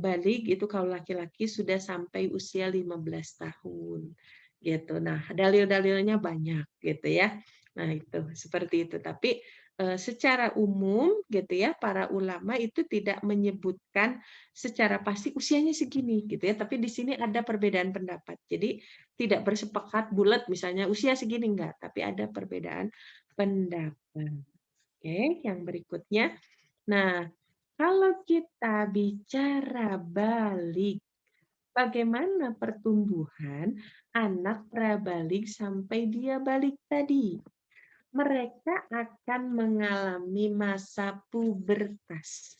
balik itu kalau laki-laki sudah sampai usia 15 tahun gitu. Nah, dalil-dalilnya banyak gitu ya. Nah, itu seperti itu. Tapi secara umum gitu ya, para ulama itu tidak menyebutkan secara pasti usianya segini gitu ya, tapi di sini ada perbedaan pendapat. Jadi tidak bersepakat bulat misalnya usia segini enggak, tapi ada perbedaan pendapat. Oke, yang berikutnya. Nah, kalau kita bicara balik, bagaimana pertumbuhan anak prabalik sampai dia balik tadi? Mereka akan mengalami masa pubertas.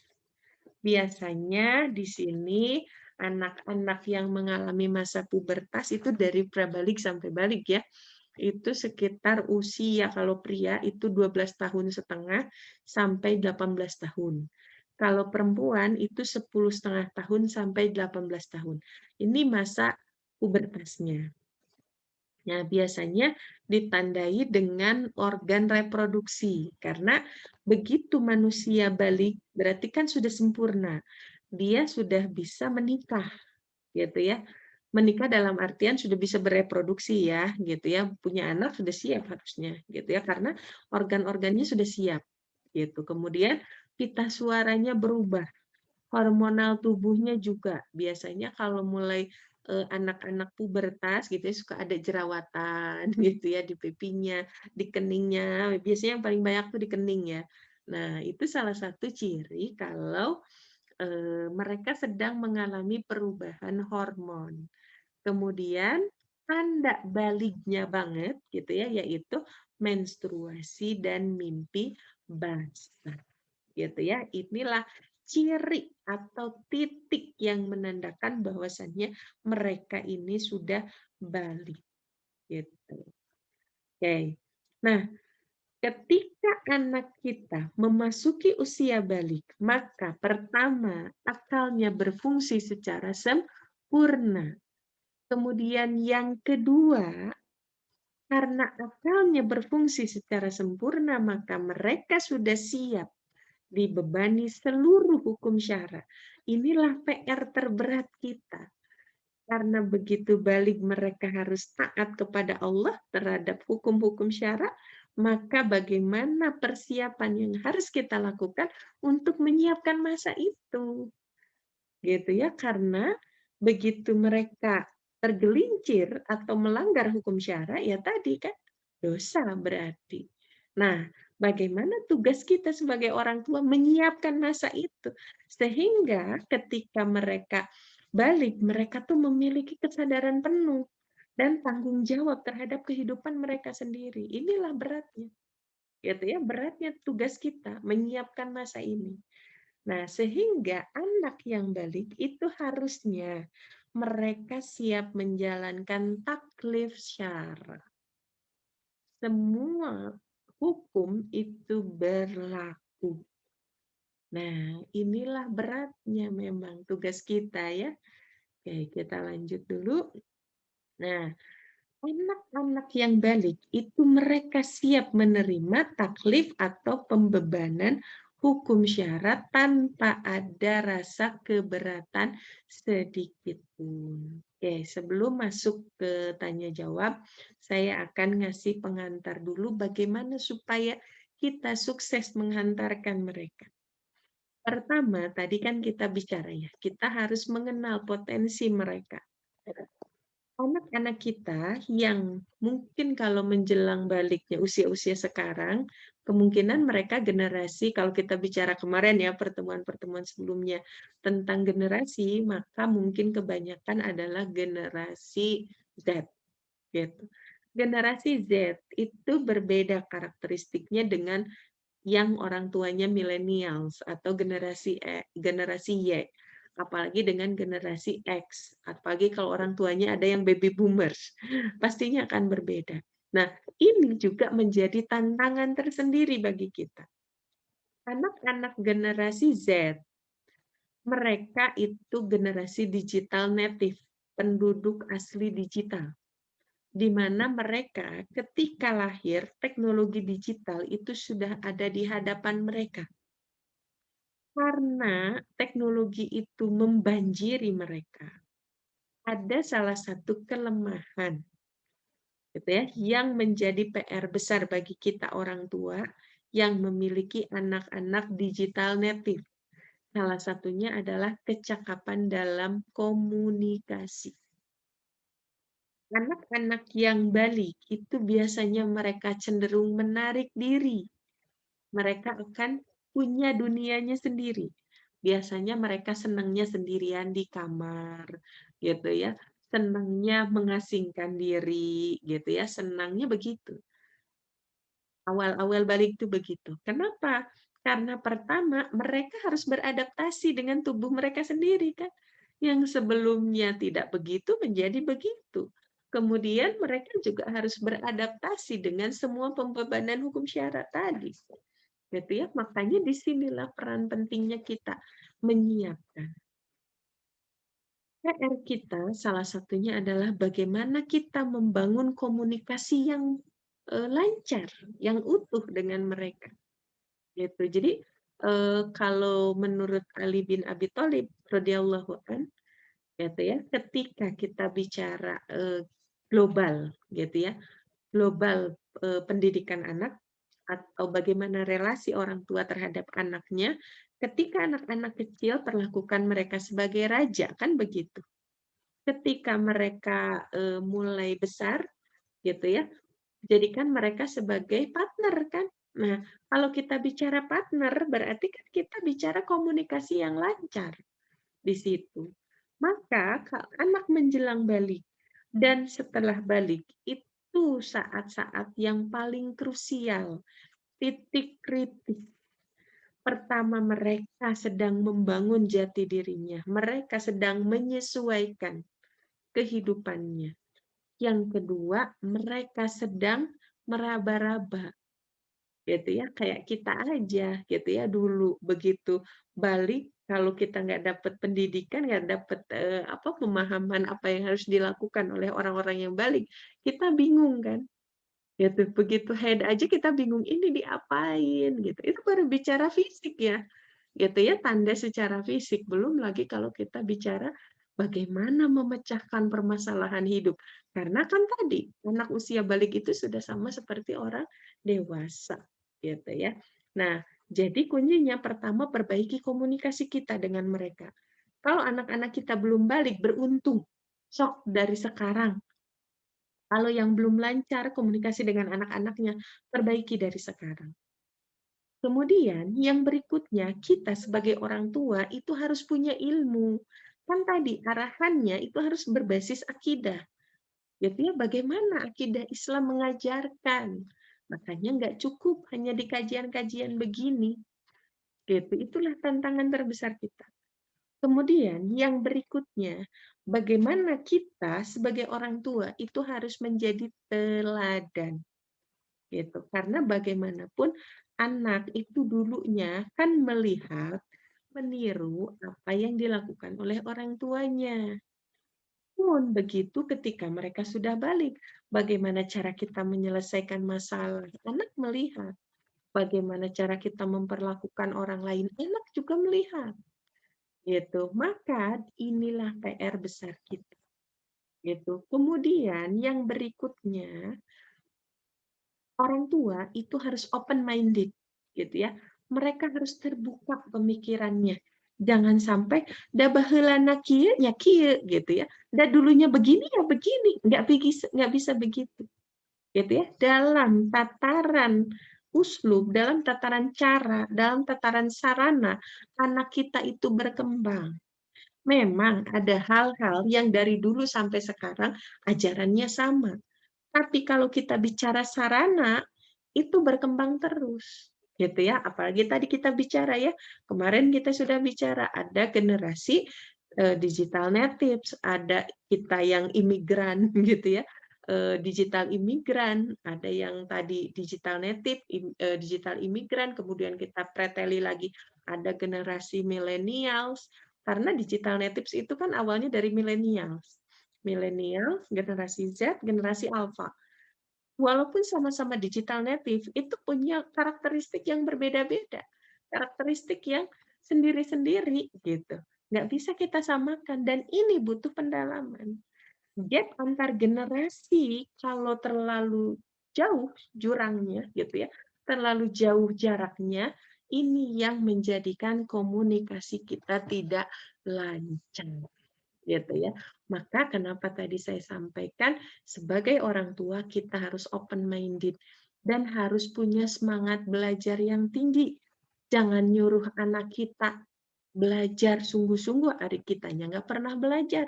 Biasanya di sini anak-anak yang mengalami masa pubertas itu dari prabalik sampai balik ya. Itu sekitar usia kalau pria itu 12 tahun setengah sampai 18 tahun. Kalau perempuan itu 10,5 tahun sampai 18 tahun. Ini masa pubertasnya. Nah, biasanya ditandai dengan organ reproduksi, karena begitu manusia balik, berarti kan sudah sempurna. Dia sudah bisa menikah, gitu ya. Menikah dalam artian sudah bisa bereproduksi ya, gitu ya. Punya anak sudah siap harusnya, gitu ya, karena organ-organnya sudah siap, gitu. Kemudian pita suaranya berubah, hormonal tubuhnya juga. Biasanya kalau mulai anak-anak pubertas gitu ya suka ada jerawatan gitu ya di pipinya, di keningnya. Biasanya yang paling banyak tuh di kening ya. Nah, itu salah satu ciri kalau mereka sedang mengalami perubahan hormon. Kemudian tanda baliknya banget gitu ya, yaitu menstruasi dan mimpi basah gitu ya. Inilah ciri atau titik yang menandakan bahwasannya mereka ini sudah balik gitu. Oke. Nah, ketika anak kita memasuki usia balik, maka pertama akalnya berfungsi secara sempurna. Kemudian yang kedua, karena akalnya berfungsi secara sempurna, maka mereka sudah siap dibebani seluruh hukum syara. Inilah PR terberat kita. Karena begitu balik mereka harus taat kepada Allah terhadap hukum-hukum syara, maka bagaimana persiapan yang harus kita lakukan untuk menyiapkan masa itu. Gitu ya, karena begitu mereka tergelincir atau melanggar hukum syara, ya tadi kan dosa berarti. Nah, bagaimana tugas kita sebagai orang tua menyiapkan masa itu sehingga ketika mereka balik, mereka tuh memiliki kesadaran penuh dan tanggung jawab terhadap kehidupan mereka sendiri. Inilah beratnya. Gitu ya, beratnya tugas kita menyiapkan masa ini. Nah, sehingga anak yang balik itu harusnya mereka siap menjalankan taklif syara. Semua hukum itu berlaku. Nah, inilah beratnya memang tugas kita ya. Oke, kita lanjut dulu. Nah, anak-anak yang balik itu mereka siap menerima taklif atau pembebanan hukum syarat tanpa ada rasa keberatan sedikit pun. Oke, sebelum masuk ke tanya jawab, saya akan ngasih pengantar dulu bagaimana supaya kita sukses menghantarkan mereka. Pertama, tadi kan kita bicara ya, kita harus mengenal potensi mereka. Anak-anak kita yang mungkin kalau menjelang baliknya usia-usia sekarang, kemungkinan mereka generasi, kalau kita bicara kemarin ya, pertemuan-pertemuan sebelumnya tentang generasi, maka mungkin kebanyakan adalah generasi Z. Gitu. Generasi Z itu berbeda karakteristiknya dengan yang orang tuanya millennials atau generasi Y, apalagi dengan generasi X, apalagi kalau orang tuanya ada yang baby boomers, pastinya akan berbeda. Nah, ini juga menjadi tantangan tersendiri bagi kita. Anak-anak generasi Z, mereka itu generasi digital native, penduduk asli digital. di mana mereka ketika lahir, teknologi digital itu sudah ada di hadapan mereka. Karena teknologi itu membanjiri mereka, ada salah satu kelemahan gitu ya, yang menjadi PR besar bagi kita orang tua yang memiliki anak-anak digital native. Salah satunya adalah kecakapan dalam komunikasi. Anak-anak yang balik itu biasanya mereka cenderung menarik diri. Mereka akan punya dunianya sendiri. Biasanya mereka senangnya sendirian di kamar, gitu ya. Senangnya mengasingkan diri, gitu ya. Senangnya begitu. Awal-awal balik itu begitu. Kenapa? Karena pertama, mereka harus beradaptasi dengan tubuh mereka sendiri kan. Yang sebelumnya tidak begitu menjadi begitu. Kemudian mereka juga harus beradaptasi dengan semua pembebanan hukum syarat tadi. Gitu ya. Makanya disinilah peran pentingnya kita menyiapkan. PR kita salah satunya adalah bagaimana kita membangun komunikasi yang lancar, yang utuh dengan mereka. Gitu. Jadi kalau menurut Ali bin Abi Thalib radhiyallahu an, gitu ya, ketika kita bicara global, gitu ya, global pendidikan anak atau bagaimana relasi orang tua terhadap anaknya, ketika anak-anak kecil perlakukan mereka sebagai raja, kan begitu. Ketika mereka mulai besar, gitu ya, jadikan mereka sebagai partner kan. Nah, kalau kita bicara partner, berarti kan kita bicara komunikasi yang lancar di situ. Maka anak menjelang balik dan setelah balik itu saat-saat yang paling krusial, titik kritis. Pertama, mereka sedang membangun jati dirinya, mereka sedang menyesuaikan kehidupannya. Yang kedua, mereka sedang meraba-raba, gitu ya, kayak kita aja, gitu ya, dulu begitu balik, kalau kita nggak dapat pendidikan, nggak dapat pemahaman apa yang harus dilakukan oleh orang-orang yang balik, kita bingung kan, gitu. Begitu head aja kita bingung ini diapain, gitu. Itu baru bicara fisik ya, gitu ya, tanda secara fisik. Belum lagi kalau kita bicara bagaimana memecahkan permasalahan hidup. Karena kan tadi, anak usia balik itu sudah sama seperti orang dewasa, gitu ya. Nah, jadi kuncinya pertama perbaiki komunikasi kita dengan mereka. Kalau anak-anak kita belum balik, beruntung. Sok dari sekarang. Kalau yang belum lancar komunikasi dengan anak-anaknya, perbaiki dari sekarang. Kemudian yang berikutnya, kita sebagai orang tua itu harus punya ilmu. Kan tadi arahannya itu harus berbasis akidah. Jadi ya bagaimana akidah Islam mengajarkan. Makanya nggak cukup hanya di kajian-kajian begini. Gitu. Itulah tantangan terbesar kita. Kemudian yang berikutnya, bagaimana kita sebagai orang tua itu harus menjadi teladan. Gitu. Karena bagaimanapun anak itu dulunya kan melihat, meniru apa yang dilakukan oleh orang tuanya. Pun begitu ketika mereka sudah balik, bagaimana cara kita menyelesaikan masalah. Anak melihat bagaimana cara kita memperlakukan orang lain. Anak juga melihat. Gitu. Maka inilah PR besar kita. Gitu. Kemudian yang berikutnya, orang tua itu harus open minded gitu ya. Mereka harus terbuka pemikirannya. Jangan sampai da baheulana kieu nya kieu gitu ya. Da dulunya begini ya begini, nggak bisa begitu. Gitu ya. Dalam tataran uslub, dalam tataran cara, dalam tataran sarana anak kita itu berkembang. Memang ada hal-hal yang dari dulu sampai sekarang ajarannya sama. Tapi kalau kita bicara sarana, itu berkembang terus. Gitu ya. Apalagi tadi kita bicara ya, kemarin kita sudah bicara ada generasi digital natives, ada kita yang imigran gitu ya. Digital imigran, ada yang tadi digital native, digital imigran, kemudian kita preteli lagi ada generasi millennials, karena digital natives itu kan awalnya dari millennials. milenial, generasi Z, generasi alfa. Walaupun sama-sama digital native, itu punya karakteristik yang berbeda-beda, karakteristik yang sendiri-sendiri gitu. Nggak bisa kita samakan dan ini butuh pendalaman. Gap antar generasi kalau terlalu jauh jurangnya gitu ya, terlalu jauh jaraknya, ini yang menjadikan komunikasi kita tidak lancar gitu ya. Maka kenapa tadi saya sampaikan sebagai orang tua kita harus open minded dan harus punya semangat belajar yang tinggi. Jangan nyuruh anak kita belajar sungguh-sungguh, adik kitanya nggak pernah belajar.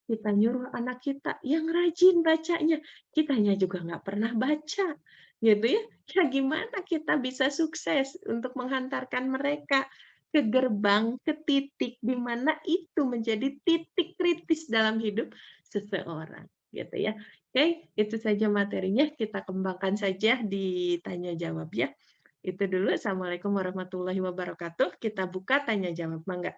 Kita nyuruh anak kita yang rajin bacanya, kitanya juga nggak pernah baca, gitu ya. Ya gimana kita bisa sukses untuk menghantarkan mereka ke gerbang, ke titik di mana itu menjadi titik kritis dalam hidup seseorang, gitu ya. Oke, itu saja materinya, kita kembangkan saja di tanya jawab ya. Itu dulu. Assalamualaikum warahmatullahi wabarakatuh. Kita buka tanya jawab, mangga.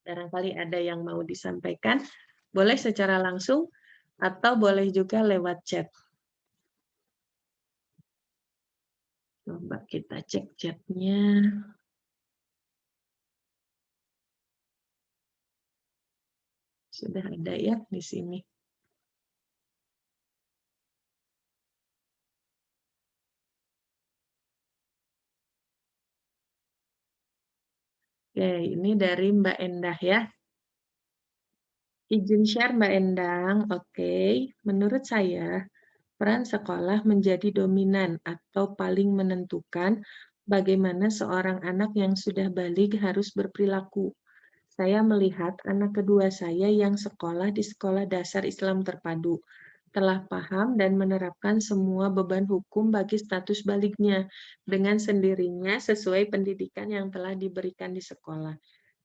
Barangkali ada yang mau disampaikan, boleh secara langsung atau boleh juga lewat chat. Coba kita cek chatnya. Sudah ada ya di sini. Oke, ini dari Mbak Endah ya. Izin share Mbak Endang. Oke, menurut saya peran sekolah menjadi dominan atau paling menentukan bagaimana seorang anak yang sudah balik harus berperilaku. Saya melihat anak kedua saya yang sekolah di sekolah dasar Islam terpadu telah paham dan menerapkan semua beban hukum bagi status baliknya dengan sendirinya sesuai pendidikan yang telah diberikan di sekolah.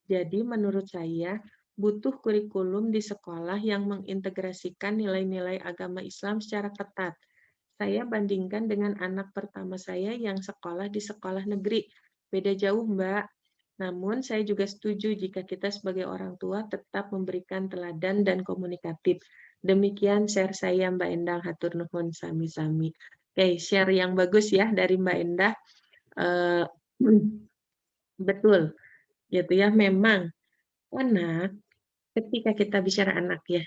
Jadi menurut saya butuh kurikulum di sekolah yang mengintegrasikan nilai-nilai agama Islam secara ketat. Saya bandingkan dengan anak pertama saya yang sekolah di sekolah negeri. Beda jauh, Mbak. Namun, saya juga setuju jika kita sebagai orang tua tetap memberikan teladan dan komunikatif. Demikian share saya, Mbak Endah. Hatur nuhun sami-sami. Oke, share yang bagus ya dari Mbak Endah. Eh, betul, gitu ya. Memang anak, ketika kita bicara anak ya,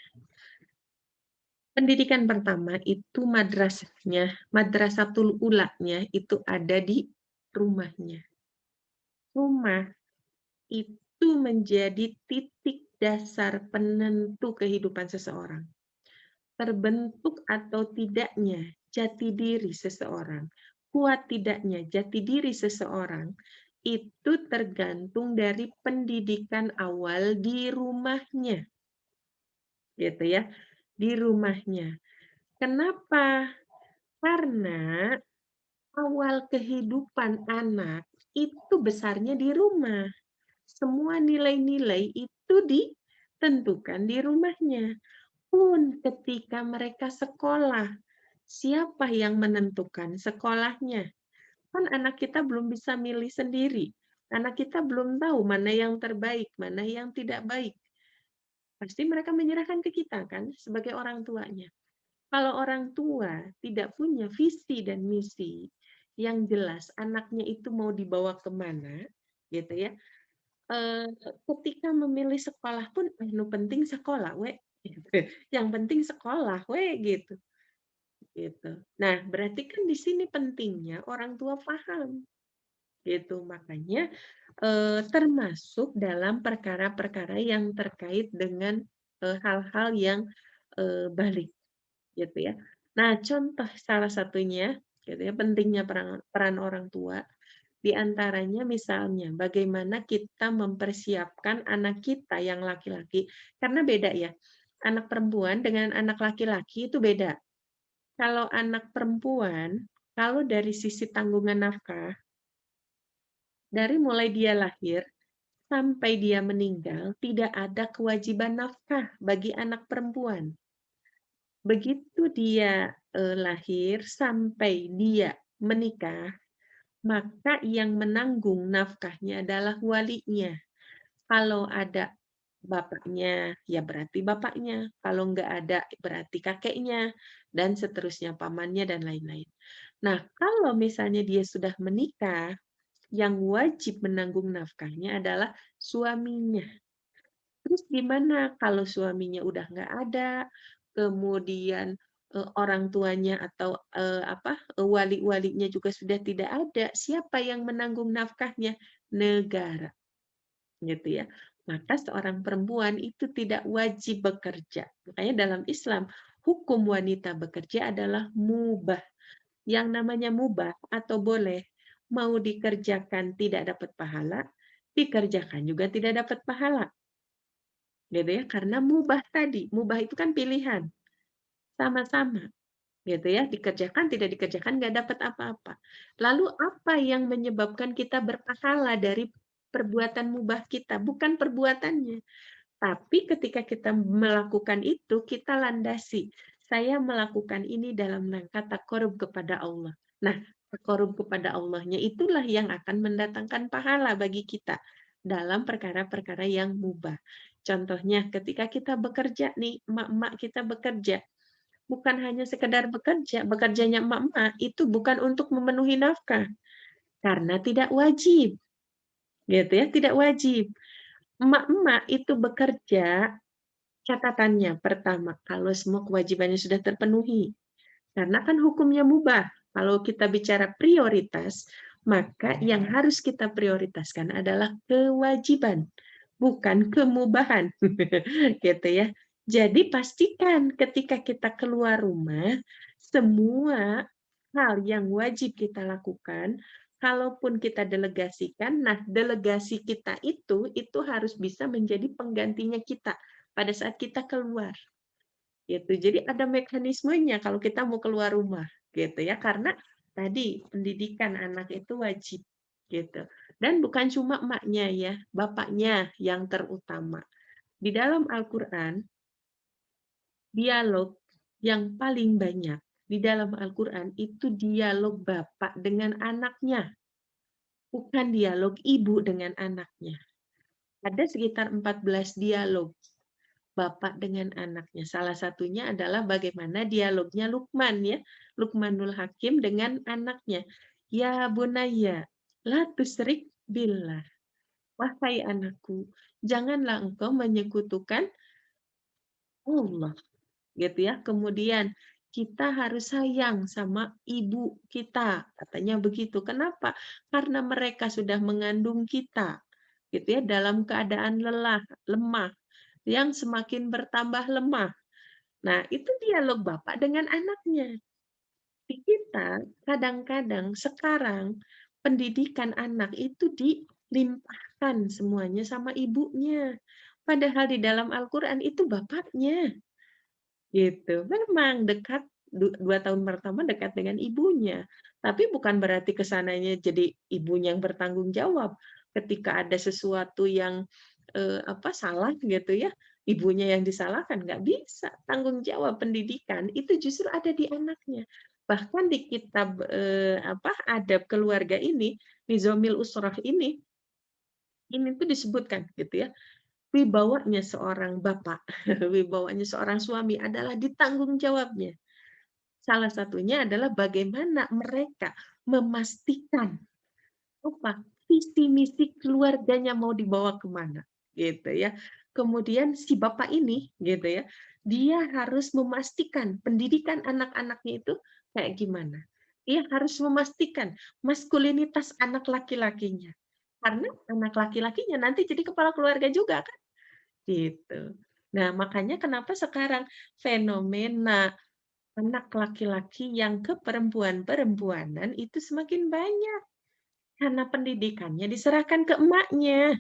pendidikan pertama itu madrasahnya, madrasatul ulanya itu ada di rumahnya. Rumah itu menjadi titik dasar penentu kehidupan seseorang. Terbentuk atau tidaknya jati diri seseorang, kuat tidaknya jati diri seseorang, itu tergantung dari pendidikan awal di rumahnya. Gitu ya, di rumahnya. Kenapa? Karena awal kehidupan anak itu besarnya di rumah. Semua nilai-nilai itu ditentukan di rumahnya. Pun ketika mereka sekolah, siapa yang menentukan sekolahnya? Kan anak kita belum bisa milih sendiri. Anak kita belum tahu mana yang terbaik, mana yang tidak baik. Pasti mereka menyerahkan ke kita kan sebagai orang tuanya. Kalau orang tua tidak punya visi dan misi yang jelas, anaknya itu mau dibawa kemana, gitu ya. Ketika memilih sekolah pun, nu penting sekolah, we, gitu. Yang penting sekolah, we, gitu. Gitu. Nah, berarti kan di sini pentingnya orang tua paham, gitu. Makanya termasuk dalam perkara-perkara yang terkait dengan hal-hal yang balik gitu ya. Nah, contoh salah satunya gitu ya, pentingnya peran, peran orang tua di antaranya misalnya bagaimana kita mempersiapkan anak kita yang laki-laki karena beda ya. Anak perempuan dengan anak laki-laki itu beda. Kalau anak perempuan, kalau dari sisi tanggungan nafkah, dari mulai dia lahir sampai dia meninggal tidak ada kewajiban nafkah bagi anak perempuan. Begitu dia lahir sampai dia menikah, maka yang menanggung nafkahnya adalah walinya. Kalau ada bapaknya, ya berarti bapaknya. Kalau nggak ada, berarti kakeknya, dan seterusnya, pamannya, dan lain-lain. Nah, kalau misalnya dia sudah menikah, yang wajib menanggung nafkahnya adalah suaminya. Terus gimana kalau suaminya udah nggak ada, kemudian, orang tuanya atau, wali-walinya juga sudah tidak ada, siapa yang menanggung nafkahnya? Negara, gitu ya. Maka seorang perempuan itu tidak wajib bekerja. Makanya dalam Islam, hukum wanita bekerja adalah mubah. Yang namanya mubah atau boleh, mau dikerjakan tidak dapat pahala, dikerjakan juga tidak dapat pahala. Gitu ya, karena mubah tadi, mubah itu kan pilihan, sama-sama, gitu ya, dikerjakan, tidak dikerjakan, nggak dapat apa-apa. Lalu apa yang menyebabkan kita berpahala dari perbuatan mubah kita? Bukan perbuatannya, tapi ketika kita melakukan itu, kita landasi. Saya melakukan ini dalam rangka takarub kepada Allah. Nah, takarub kepada Allahnya itulah yang akan mendatangkan pahala bagi kita dalam perkara-perkara yang mubah. Contohnya ketika kita bekerja nih, emak-emak kita bekerja, bukan hanya sekedar bekerja, bekerjanya emak-emak itu bukan untuk memenuhi nafkah, karena tidak wajib, gitu ya, tidak wajib. Emak-emak itu bekerja. Catatannya, pertama, kalau semua kewajibannya sudah terpenuhi. Karena kan hukumnya mubah. Kalau kita bicara prioritas, maka yang harus kita prioritaskan adalah kewajiban, bukan kemubahan. Gitu ya. Jadi pastikan ketika kita keluar rumah, semua hal yang wajib kita lakukan, kalaupun kita delegasikan, nah delegasi kita itu harus bisa menjadi penggantinya kita pada saat kita keluar, gitu. Jadi ada mekanismenya kalau kita mau keluar rumah, gitu ya. Karena tadi pendidikan anak itu wajib, gitu. Dan bukan cuma emaknya ya, bapaknya yang terutama. Di dalam Al-Qur'an, dialog yang paling banyak di dalam Al-Qur'an itu dialog bapak dengan anaknya, bukan dialog ibu dengan anaknya. Ada sekitar 14 dialog bapak dengan anaknya. Salah satunya adalah bagaimana dialognya Luqman ya, Luqmanul Hakim dengan anaknya. Ya bunayya, la tusyrik billah. Wahai anakku, janganlah engkau menyekutukan Allah, gitu ya. Kemudian kita harus sayang sama ibu kita, katanya begitu. Kenapa? Karena mereka sudah mengandung kita, gitu ya, dalam keadaan lelah, lemah, yang semakin bertambah lemah. Nah, itu dialog bapak dengan anaknya. Di kita, kadang-kadang sekarang pendidikan anak itu dilimpahkan semuanya sama ibunya. Padahal di dalam Al-Quran itu bapaknya. Gitu. Memang dekat 2 tahun pertama dekat dengan ibunya, tapi bukan berarti kesananya jadi ibunya yang bertanggung jawab. Ketika ada sesuatu yang, salah gitu ya, ibunya yang disalahkan, nggak bisa. Tanggung jawab pendidikan itu justru ada di anaknya. Bahkan di kitab, adab keluarga ini, Nizamil Usrah ini tuh disebutkan gitu ya, wibawanya seorang bapak, wibawanya seorang suami adalah ditanggung jawabnya. Salah satunya adalah bagaimana mereka memastikan apa visi misi keluarganya mau dibawa kemana, gitu ya. Kemudian si bapak ini, gitu ya, dia harus memastikan pendidikan anak-anaknya itu kayak gimana. Dia harus memastikan maskulinitas anak laki-lakinya. Karena anak laki-lakinya nanti jadi kepala keluarga juga kan. Gitu. Nah, makanya kenapa sekarang fenomena anak laki-laki yang keperempuan-perempuanan itu semakin banyak. Karena pendidikannya diserahkan ke emaknya.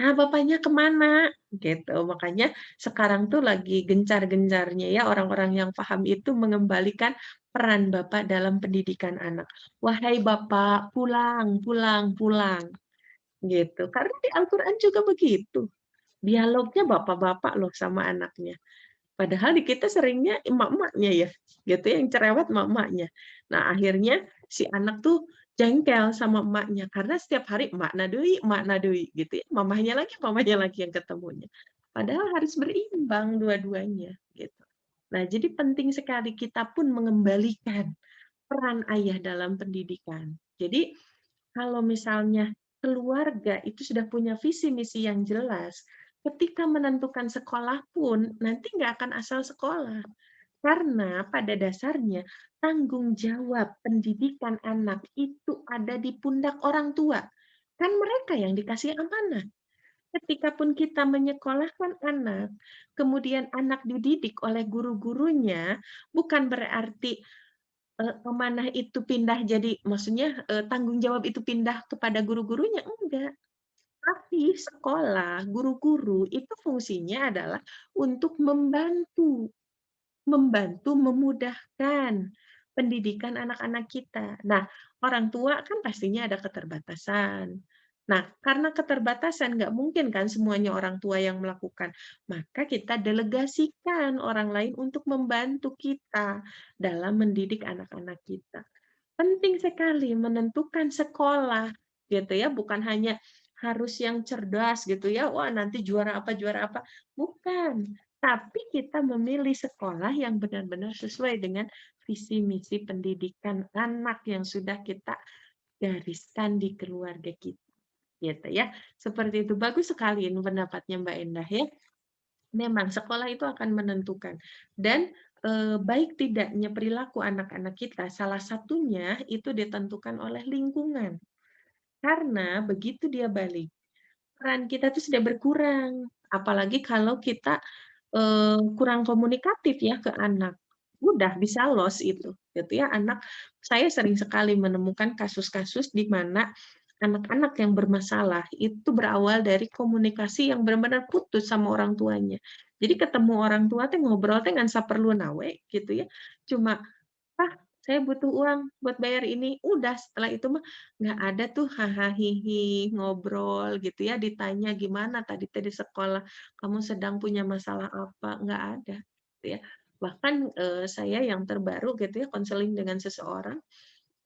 Nah, bapaknya kemana? Gitu. Makanya sekarang tuh lagi gencar-gencarnya ya orang-orang yang paham itu mengembalikan peran bapak dalam pendidikan anak. Wahai bapak, pulang, pulang, pulang. Gitu. Karena di Al-Quran juga begitu. Dialognya bapak-bapak loh sama anaknya. Padahal di kita seringnya emak-emaknya ya, gitu ya, yang cerewet emak-emaknya. Nah, akhirnya si anak tuh jengkel sama emaknya, karena setiap hari emak deui, gitu ya, mamahnya lagi yang ketemunya. Padahal harus berimbang dua-duanya, gitu. Nah, jadi penting sekali kita pun mengembalikan peran ayah dalam pendidikan. Jadi, kalau misalnya keluarga itu sudah punya visi misi yang jelas, ketika menentukan sekolah pun nanti nggak akan asal sekolah. Karena pada dasarnya tanggung jawab pendidikan anak itu ada di pundak orang tua. Kan mereka yang dikasih amanah. Ketika pun kita menyekolahkan anak, kemudian anak dididik oleh guru-gurunya, bukan berarti amanah itu pindah jadi maksudnya, tanggung jawab itu pindah kepada guru-gurunya, enggak. Tapi sekolah, guru-guru itu fungsinya adalah untuk membantu memudahkan pendidikan anak-anak kita. Nah, orang tua kan pastinya ada keterbatasan. Nah, karena keterbatasan nggak mungkin kan semuanya orang tua yang melakukan, maka kita delegasikan orang lain untuk membantu kita dalam mendidik anak-anak kita. Penting sekali menentukan sekolah, gitu ya, bukan hanya harus yang cerdas gitu ya, wah nanti juara apa, bukan. Tapi kita memilih sekolah yang benar-benar sesuai dengan visi misi pendidikan anak yang sudah kita gariskan di keluarga kita, gitu ya. Seperti itu, bagus sekali ini pendapatnya Mbak Endah ya. Memang sekolah itu akan menentukan dan, baik tidaknya perilaku anak-anak kita, salah satunya itu ditentukan oleh lingkungan. Karena begitu dia balik, peran kita tuh sudah berkurang, apalagi kalau kita, kurang komunikatif ya ke anak. Udah bisa lost itu, gitu ya. Saya sering sekali menemukan kasus-kasus di mana anak-anak yang bermasalah itu berawal dari komunikasi yang benar-benar putus sama orang tuanya. Jadi ketemu orang tua teh ngobrol teh ngan saperlu nawe gitu ya. Cuma, "Pak, saya butuh uang buat bayar ini." Udah setelah itu mah nggak ada tuh haha hihi ngobrol gitu ya, ditanya, "Gimana tadi teh di sekolah, kamu sedang punya masalah apa?" Nggak ada, gitu ya. Bahkan, saya yang terbaru gitu ya, konseling dengan seseorang,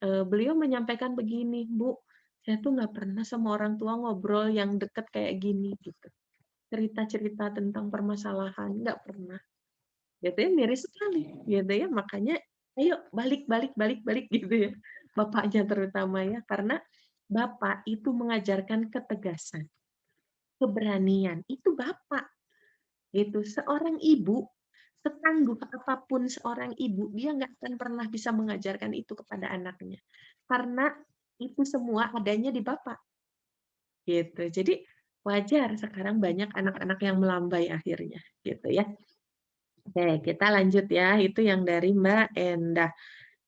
beliau menyampaikan begini, "Bu, saya tuh nggak pernah sama orang tua ngobrol yang deket kayak gini," gitu. Cerita-cerita tentang permasalahan, nggak pernah. Gitu ya, miris sekali, gitu ya. Makanya, ayo balik balik balik balik gitu ya. Bapaknya terutama ya, karena bapak itu mengajarkan ketegasan, keberanian, itu bapak, gitu. Seorang ibu, setangguh apapun seorang ibu, dia nggak akan pernah bisa mengajarkan itu kepada anaknya. Karena itu semua adanya di bapak, gitu. Jadi, wajar sekarang banyak anak-anak yang melambai akhirnya, gitu ya. Oke, kita lanjut ya, itu yang dari Mbak Endah.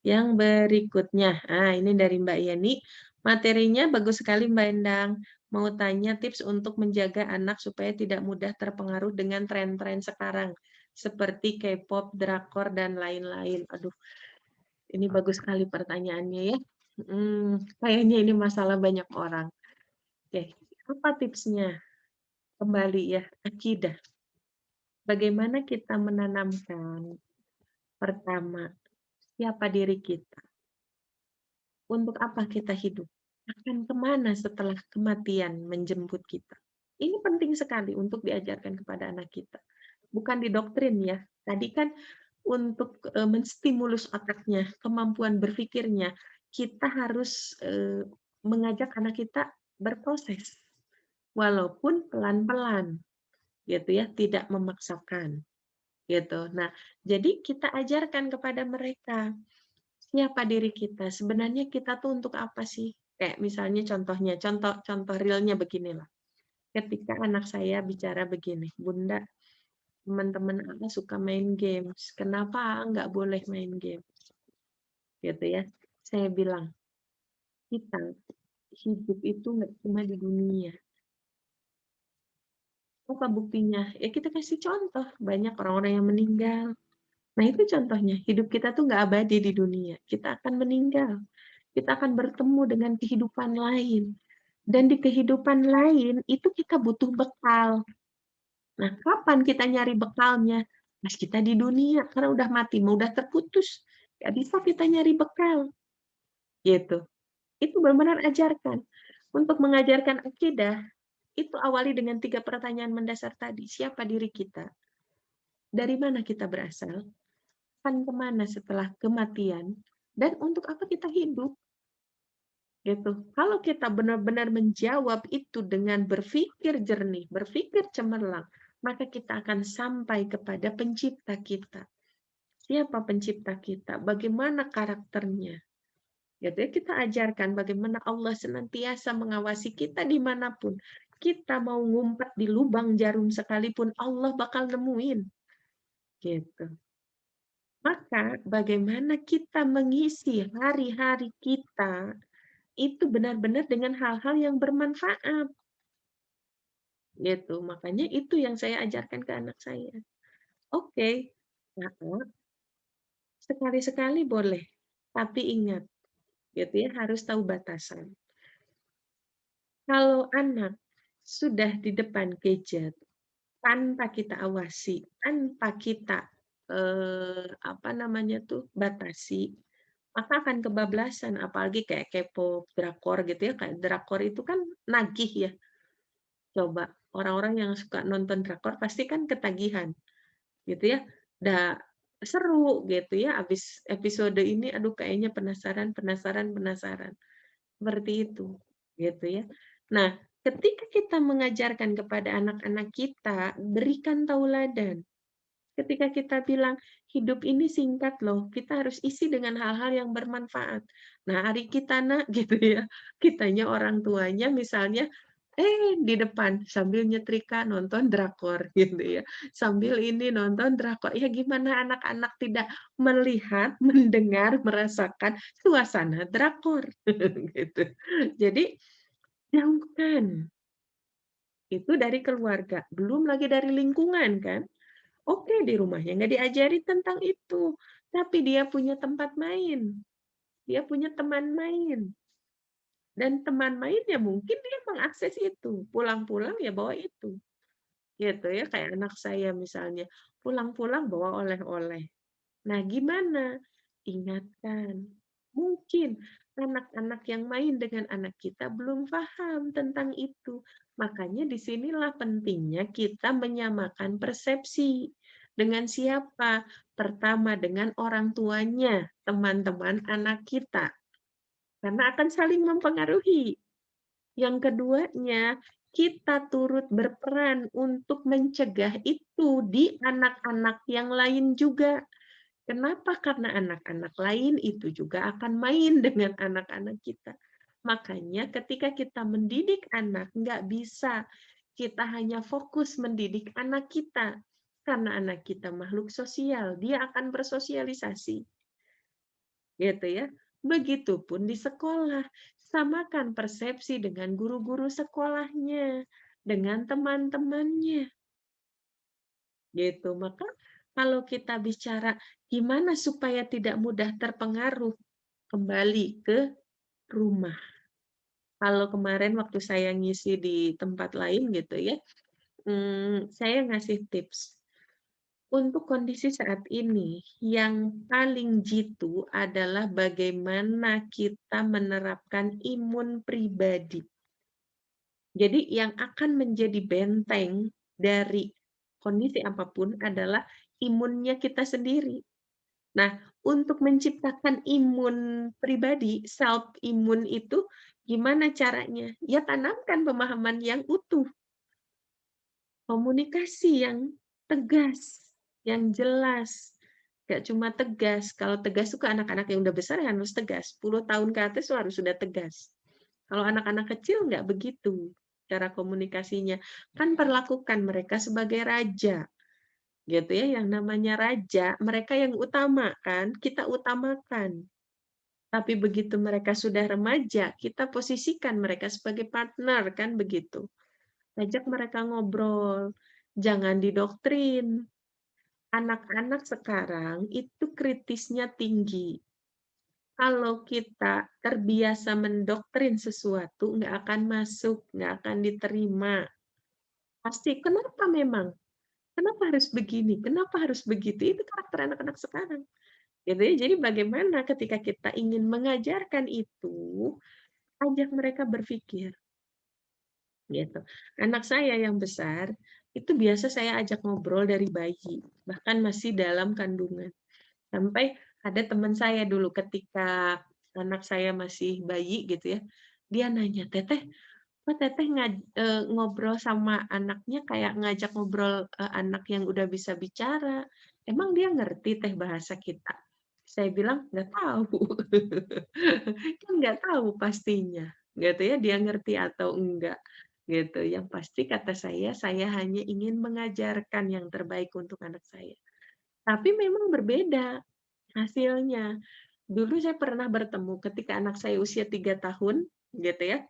Yang berikutnya, ini dari Mbak Yeni, materinya bagus sekali Mbak Endang. Mau tanya tips untuk menjaga anak supaya tidak mudah terpengaruh dengan tren-tren sekarang, seperti K-pop, drakor, dan lain-lain. Aduh, ini bagus sekali pertanyaannya ya. Kayaknya ini masalah banyak orang. Oke, apa tipsnya? Kembali ya, akidah. Bagaimana kita menanamkan, pertama, siapa diri kita? Untuk apa kita hidup? Akan kemana setelah kematian menjemput kita? Ini penting sekali untuk diajarkan kepada anak kita. Bukan didoktrin ya. Tadi kan untuk menstimulus otaknya, kemampuan berpikirnya, kita harus mengajak anak kita berproses. Walaupun pelan-pelan, gitu ya, tidak memaksakan, gitu. Nah, jadi kita ajarkan kepada mereka, siapa diri kita? Sebenarnya kita tuh untuk apa sih? Kayak misalnya contohnya, contoh realnya beginilah. Ketika anak saya bicara begini, Bunda, teman-teman aku suka main games. Kenapa nggak boleh main game? Gitu ya. Saya bilang, kita hidup itu nggak cuma di dunia. Apa buktinya? Ya kita kasih contoh. Banyak orang-orang yang meninggal. Nah itu contohnya. Hidup kita tuh nggak abadi di dunia. Kita akan meninggal. Kita akan bertemu dengan kehidupan lain. Dan di kehidupan lain itu kita butuh bekal. Nah, kapan kita nyari bekalnya? Pas kita di dunia, karena udah mati, udah terputus. Nggak bisa kita nyari bekal. Gitu. Itu benar-benar ajarkan. Untuk mengajarkan akidah, itu awali dengan 3 pertanyaan mendasar tadi. Siapa diri kita? Dari mana kita berasal? Akan kemana setelah kematian? Dan untuk apa kita hidup? Gitu. Kalau kita benar-benar menjawab itu dengan berpikir jernih, berpikir cemerlang, maka kita akan sampai kepada pencipta kita. Siapa pencipta kita? Bagaimana karakternya? Gitu ya, kita ajarkan bagaimana Allah senantiasa mengawasi kita dimanapun. Kita mau ngumpet di lubang jarum sekalipun, Allah bakal nemuin. Gitu. Maka bagaimana kita mengisi hari-hari kita itu benar-benar dengan hal-hal yang bermanfaat. Gitu. Makanya itu yang saya ajarkan ke anak saya. Oke, Kakak, sekali-sekali boleh, tapi ingat, gitu ya, harus tahu batasan. Kalau anak sudah di depan gadget, tanpa kita awasi, tanpa kita, apa namanya tuh, batasi, maka akan kebablasan. Apalagi kayak K-pop, drakor gitu ya, kayak drakor itu kan nagih ya. Coba, orang-orang yang suka nonton drakor pasti kan ketagihan, gitu ya. Seru gitu ya, habis episode ini, aduh kayaknya penasaran penasaran penasaran. Seperti itu, gitu ya. Nah, ketika kita mengajarkan kepada anak-anak kita, berikan tauladan. Ketika kita bilang, hidup ini singkat loh, kita harus isi dengan hal-hal yang bermanfaat. Nah, hari kita nak, gitu ya, kitanya orang tuanya misalnya, di depan sambil nyetrika nonton drakor, gitu ya. Sambil ini nonton drakor. Ya gimana anak-anak tidak melihat, mendengar, merasakan suasana drakor, gitu. Jadi, jauhkan. Itu dari keluarga, belum lagi dari lingkungan kan. Oke, di rumahnya nggak diajari tentang itu, tapi dia punya tempat main, dia punya teman main, dan teman mainnya mungkin dia mengakses itu, pulang-pulang ya bawa itu, gitu ya. Kayak anak saya misalnya, pulang-pulang bawa oleh-oleh. Nah, gimana? Ingatkan, mungkin anak-anak yang main dengan anak kita belum paham tentang itu. Makanya disinilah pentingnya kita menyamakan persepsi. Dengan siapa? Pertama, dengan orang tuanya, teman-teman anak kita. Karena akan saling mempengaruhi. Yang keduanya, kita turut berperan untuk mencegah itu di anak-anak yang lain juga. Kenapa? Karena anak-anak lain itu juga akan main dengan anak-anak kita. Makanya ketika kita mendidik anak, nggak bisa kita hanya fokus mendidik anak kita. Karena anak kita makhluk sosial, dia akan bersosialisasi. Gitu ya. Begitupun di sekolah. Samakan persepsi dengan guru-guru sekolahnya, dengan teman-temannya. Gitu. Maka kalau kita bicara gimana supaya tidak mudah terpengaruh, kembali ke rumah. Kalau kemarin waktu saya ngisi di tempat lain gitu ya, saya ngasih tips. Untuk kondisi saat ini, yang paling jitu adalah bagaimana kita menerapkan imun pribadi. Jadi yang akan menjadi benteng dari kondisi apapun adalah imunnya kita sendiri. Nah, untuk menciptakan imun pribadi, self imun itu gimana caranya? Ya tanamkan pemahaman yang utuh, komunikasi yang tegas, yang jelas. Nggak cuma tegas, kalau tegas itu ke anak-anak yang udah besar ya harus tegas, 10 tahun ke atas tuh harus sudah tegas. Kalau anak-anak kecil nggak begitu cara komunikasinya. Kan perlakukan mereka sebagai raja, gitu ya, yang namanya raja, mereka yang utama kan, kita utamakan. Tapi begitu mereka sudah remaja, kita posisikan mereka sebagai partner, kan begitu. Ajak mereka ngobrol, jangan didoktrin. Anak-anak sekarang itu kritisnya tinggi. Kalau kita terbiasa mendoktrin sesuatu, nggak akan masuk, nggak akan diterima. Pasti, kenapa memang? Kenapa harus begini? Kenapa harus begitu? Itu karakter anak-anak sekarang. Gitu ya. Jadi bagaimana ketika kita ingin mengajarkan itu, ajak mereka berpikir, gitu. Anak saya yang besar, itu biasa saya ajak ngobrol dari bayi, bahkan masih dalam kandungan. Sampai ada teman saya dulu ketika anak saya masih bayi gitu ya, dia nanya, "Teteh, kok Teteh ngobrol sama anaknya kayak ngajak ngobrol, anak yang udah bisa bicara, emang dia ngerti Teh bahasa kita?" Saya bilang, "Nggak tahu." Kan nggak tahu pastinya, gitu ya, dia ngerti atau enggak, gitu. Yang pasti kata saya hanya ingin mengajarkan yang terbaik untuk anak saya. Tapi memang berbeda hasilnya. Dulu saya pernah bertemu ketika anak saya usia 3 tahun, gitu ya,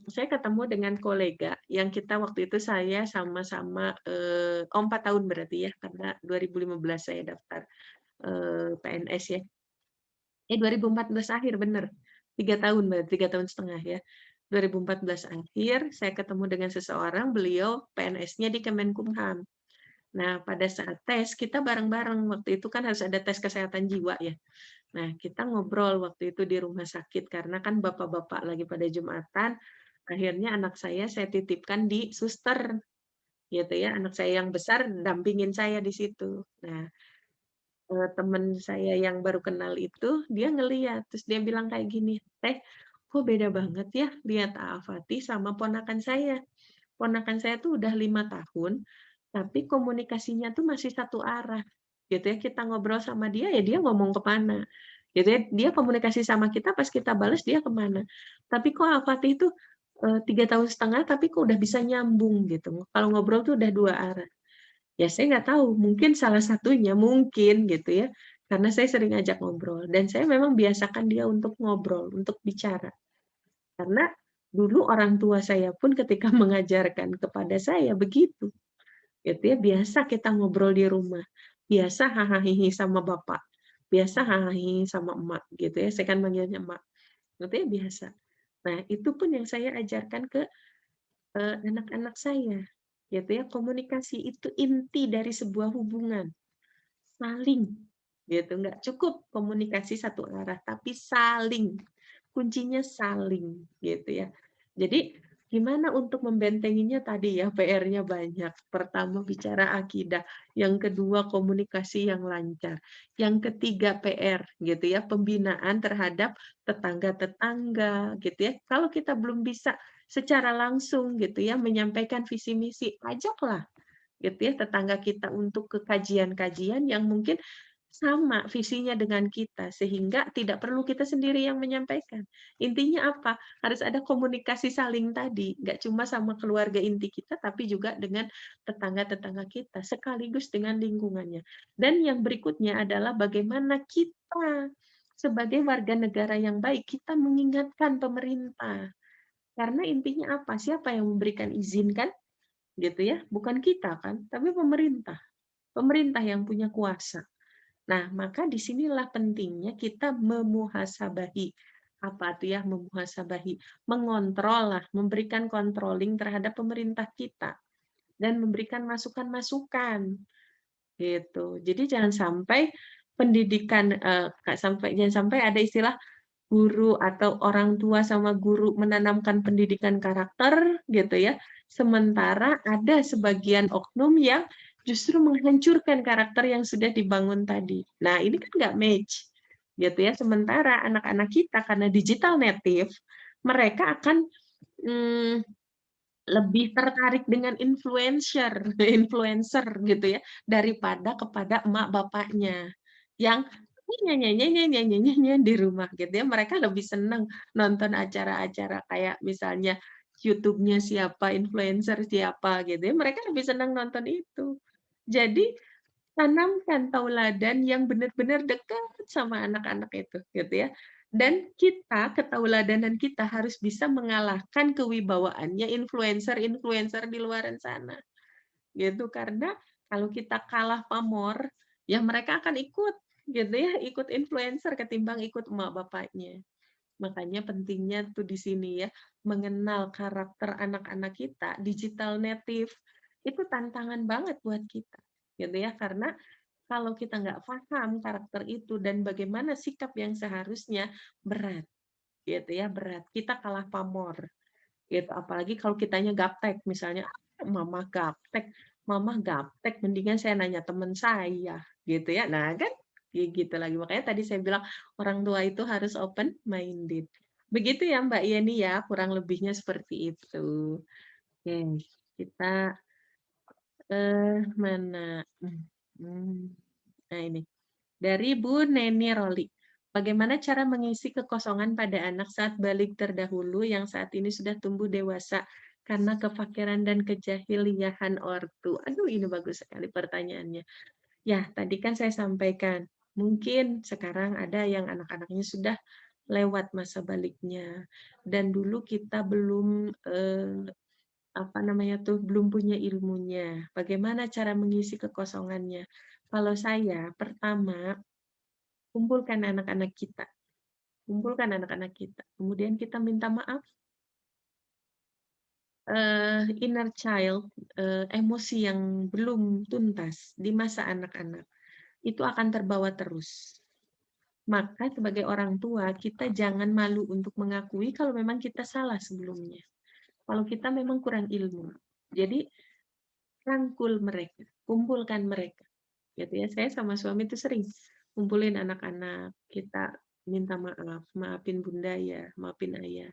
saya ketemu dengan kolega yang kita waktu itu saya sama-sama, 4 tahun berarti ya, karena 2015 saya daftar, PNS ya. 2014 akhir, bener. 3 tahun berarti, 3 tahun setengah ya. 2014 akhir, saya ketemu dengan seseorang, beliau PNS-nya di Kemenkumham. Nah, pada saat tes, kita bareng-bareng, waktu itu kan harus ada tes kesehatan jiwa ya. Nah, kita ngobrol waktu itu di rumah sakit, karena kan bapak-bapak lagi pada Jumatan, akhirnya anak saya titipkan di suster, gitu ya. Anak saya yang besar dampingin saya di situ. Nah, temen saya yang baru kenal itu, dia ngeliat, terus dia bilang kayak gini, "Teh, kok beda banget ya lihat Aafati sama ponakan saya. Ponakan saya tuh udah 5 tahun, tapi komunikasinya tuh masih satu arah." Gitu ya, kita ngobrol sama dia, ya dia ngomong ke mana, gitu ya. Dia komunikasi sama kita, pas kita bales dia ke mana. Tapi kok Aafati itu, 3 tahun setengah, tapi kok udah bisa nyambung gitu, kalau ngobrol tuh udah 2 arah. Ya saya nggak tahu, mungkin salah satunya, mungkin gitu ya, karena saya sering ajak ngobrol dan saya memang biasakan dia untuk ngobrol, untuk bicara. Karena dulu orang tua saya pun ketika mengajarkan kepada saya begitu, gitu ya, biasa kita ngobrol di rumah, biasa hahaha sama bapak, biasa hahaha sama emak gitu ya, saya kan manggilnya emak, gitu ya, biasa. Nah, itu pun yang saya ajarkan ke anak-anak saya, gitu ya, komunikasi itu inti dari sebuah hubungan. Saling, gitu. Nggak cukup komunikasi satu arah, tapi saling. Kuncinya saling, gitu ya. Jadi, gimana untuk membentenginya tadi ya, PR-nya banyak. Pertama, bicara akidah. Yang kedua, komunikasi yang lancar. Yang ketiga, PR, gitu ya, pembinaan terhadap tetangga-tetangga, gitu ya. Kalau kita belum bisa secara langsung, gitu ya, menyampaikan visi misi, ajaklah gitu ya, tetangga kita untuk ke kajian-kajian yang mungkin sama visinya dengan kita, sehingga tidak perlu kita sendiri yang menyampaikan. Intinya apa? Harus ada komunikasi saling tadi, nggak cuma sama keluarga inti kita, tapi juga dengan tetangga-tetangga kita, sekaligus dengan lingkungannya. Dan yang berikutnya adalah bagaimana kita sebagai warga negara yang baik, kita mengingatkan pemerintah. Karena intinya apa? Siapa yang memberikan izin kan? Gitu ya, bukan kita kan, tapi pemerintah. Pemerintah yang punya kuasa. Nah, maka disinilah pentingnya kita memuhasabahi. Apa itu ya memuhasabahi? Mengontrol lah, memberikan controlling terhadap pemerintah kita dan memberikan masukan-masukan gitu. Jadi jangan sampai pendidikan jangan sampai ada istilah guru atau orang tua sama guru menanamkan pendidikan karakter gitu ya. Sementara ada sebagian oknum yang justru menghancurkan karakter yang sudah dibangun tadi. Nah, ini kan nggak match gitu ya. Sementara anak-anak kita karena digital native, mereka akan mm, lebih tertarik dengan influencer, influencer gitu ya, daripada kepada emak bapaknya yang nyanyi di rumah gitu ya. Mereka lebih senang nonton acara-acara kayak misalnya YouTube-nya siapa, influencer siapa gitu ya. Mereka lebih senang nonton itu. Jadi tanamkan tauladan yang benar-benar dekat sama anak-anak itu, gitu ya. Dan kita, ketauladanan kita harus bisa mengalahkan kewibawaannya influencer-influencer di luaran sana. Gitu, karena kalau kita kalah pamor, ya mereka akan ikut, gitu ya, ikut influencer ketimbang ikut emak bapaknya. Makanya pentingnya tuh di sini ya, mengenal karakter anak-anak kita, digital native, itu tantangan banget buat kita. Gitu ya, karena kalau kita nggak paham karakter itu dan bagaimana sikap yang seharusnya, berat. gitu ya, berat. Kita kalah pamor, gitu. Apalagi kalau kitanya gaptek, misalnya, "Ah, mama gaptek, mendingan saya nanya teman saya," gitu ya. Nah, kan kayak gitu lagi. Makanya tadi saya bilang orang tua itu harus open minded. Begitu ya Mbak Yeni ya, kurang lebihnya seperti itu. Oke, kita, mana? Nah ini. Dari Bu Neni Roli. Bagaimana cara mengisi kekosongan pada anak saat balik terdahulu yang saat ini sudah tumbuh dewasa karena kefakiran dan kejahiliahan ortu? Aduh, ini bagus sekali pertanyaannya. Ya, tadi kan saya sampaikan, mungkin sekarang ada yang anak-anaknya sudah lewat masa baliknya dan dulu kita belum apa namanya tuh, belum punya ilmunya. Bagaimana cara mengisi kekosongannya? Kalau saya, pertama kumpulkan anak-anak kita, kumpulkan anak-anak kita, kemudian kita minta maaf, inner child, emosi yang belum tuntas di masa anak-anak, itu akan terbawa terus. Maka sebagai orang tua, kita jangan malu untuk mengakui kalau memang kita salah sebelumnya. Kalau kita memang kurang ilmu. Jadi, rangkul mereka, kumpulkan mereka. Gitu ya, saya sama suami itu sering kumpulin anak-anak, kita minta maaf, maafin bunda ya, maafin ayah,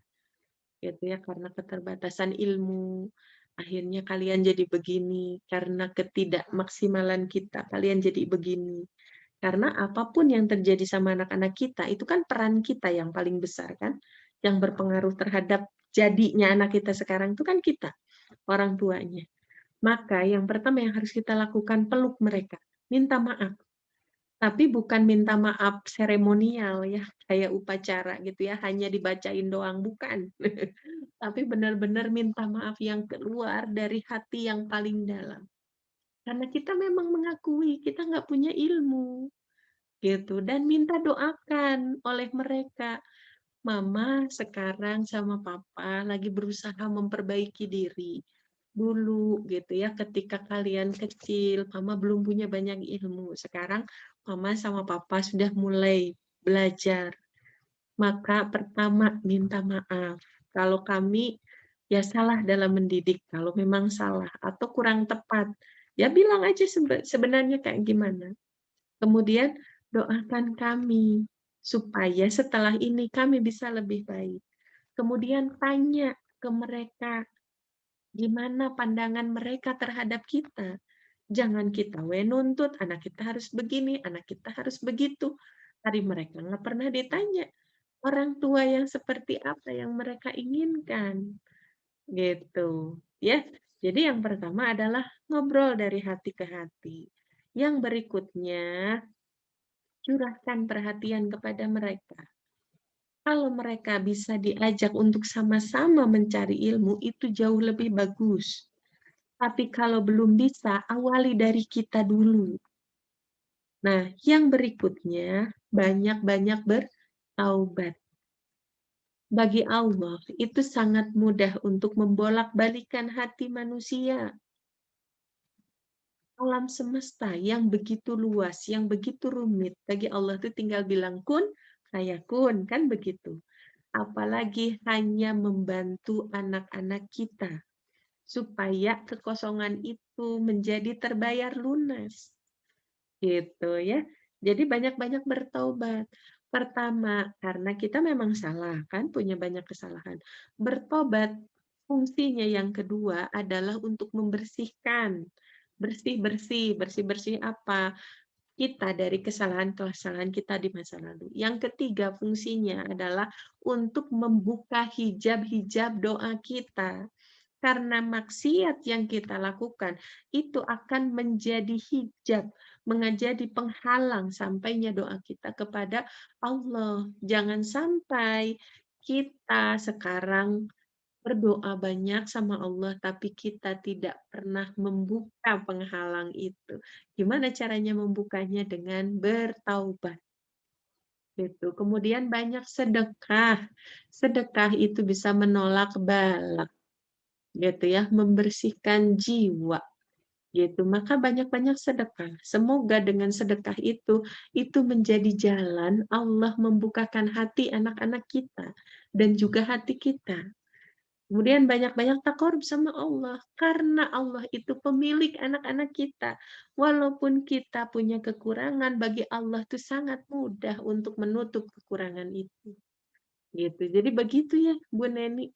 gitu ya, karena keterbatasan ilmu, akhirnya kalian jadi begini, karena ketidakmaksimalan kita, kalian jadi begini. Karena apapun yang terjadi sama anak-anak kita, itu kan peran kita yang paling besar kan, yang berpengaruh terhadap jadinya anak kita sekarang itu kan kita, orang tuanya. Maka yang pertama yang harus kita lakukan, peluk mereka, minta maaf. Tapi bukan minta maaf seremonial ya, kayak upacara gitu ya, hanya dibacain doang, bukan. Tapi benar-benar minta maaf yang keluar dari hati yang paling dalam. Karena kita memang mengakui kita nggak punya ilmu, gitu. Dan minta doakan oleh mereka. Mama sekarang sama papa lagi berusaha memperbaiki diri. Dulu gitu ya, ketika kalian kecil, mama belum punya banyak ilmu. Sekarang mama sama papa sudah mulai belajar. Maka pertama minta maaf. Kalau kami ya salah dalam mendidik, kalau memang salah atau kurang tepat, ya bilang aja sebenarnya kayak gimana. Kemudian doakan kami supaya setelah ini kami bisa lebih baik. Kemudian tanya ke mereka gimana pandangan mereka terhadap kita. Jangan kita nuntut, anak kita harus begini, anak kita harus begitu. Hari mereka nggak pernah ditanya orang tua yang seperti apa yang mereka inginkan. Gitu. Ya, jadi yang pertama adalah ngobrol dari hati ke hati. Yang berikutnya, curahkan perhatian kepada mereka. Kalau mereka bisa diajak untuk sama-sama mencari ilmu, itu jauh lebih bagus. Tapi kalau belum bisa, awali dari kita dulu. Nah, yang berikutnya, banyak-banyak bertaubat. Bagi Allah, itu sangat mudah untuk membolak-balikan hati manusia. Alam semesta yang begitu luas, yang begitu rumit, bagi Allah itu tinggal bilang kun, fayakun, kan begitu. Apalagi hanya membantu anak-anak kita supaya kekosongan itu menjadi terbayar lunas. Gitu ya. Jadi banyak-banyak bertobat. Pertama, karena kita memang salah kan, punya banyak kesalahan. Bertobat fungsinya yang kedua adalah untuk membersihkan. Bersih-bersih, bersih-bersih apa? Kita dari kesalahan-kesalahan kita di masa lalu. Yang ketiga fungsinya adalah untuk membuka hijab-hijab doa kita. Karena maksiat yang kita lakukan itu akan menjadi hijab, menjadi penghalang sampainya doa kita kepada Allah. Jangan sampai kita sekarang berdoa banyak sama Allah, tapi kita tidak pernah membuka penghalang itu. Gimana caranya membukanya? Dengan bertaubat. Gitu. Kemudian banyak sedekah. Sedekah itu bisa menolak bala, gitu ya, membersihkan jiwa. gitu. Maka banyak-banyak sedekah. Semoga dengan sedekah itu menjadi jalan Allah membukakan hati anak-anak kita dan juga hati kita. Kemudian banyak-banyak takarub sama Allah, karena Allah itu pemilik anak-anak kita. Walaupun kita punya kekurangan, bagi Allah itu sangat mudah untuk menutup kekurangan itu. Gitu. Jadi begitu ya, Bu Neni.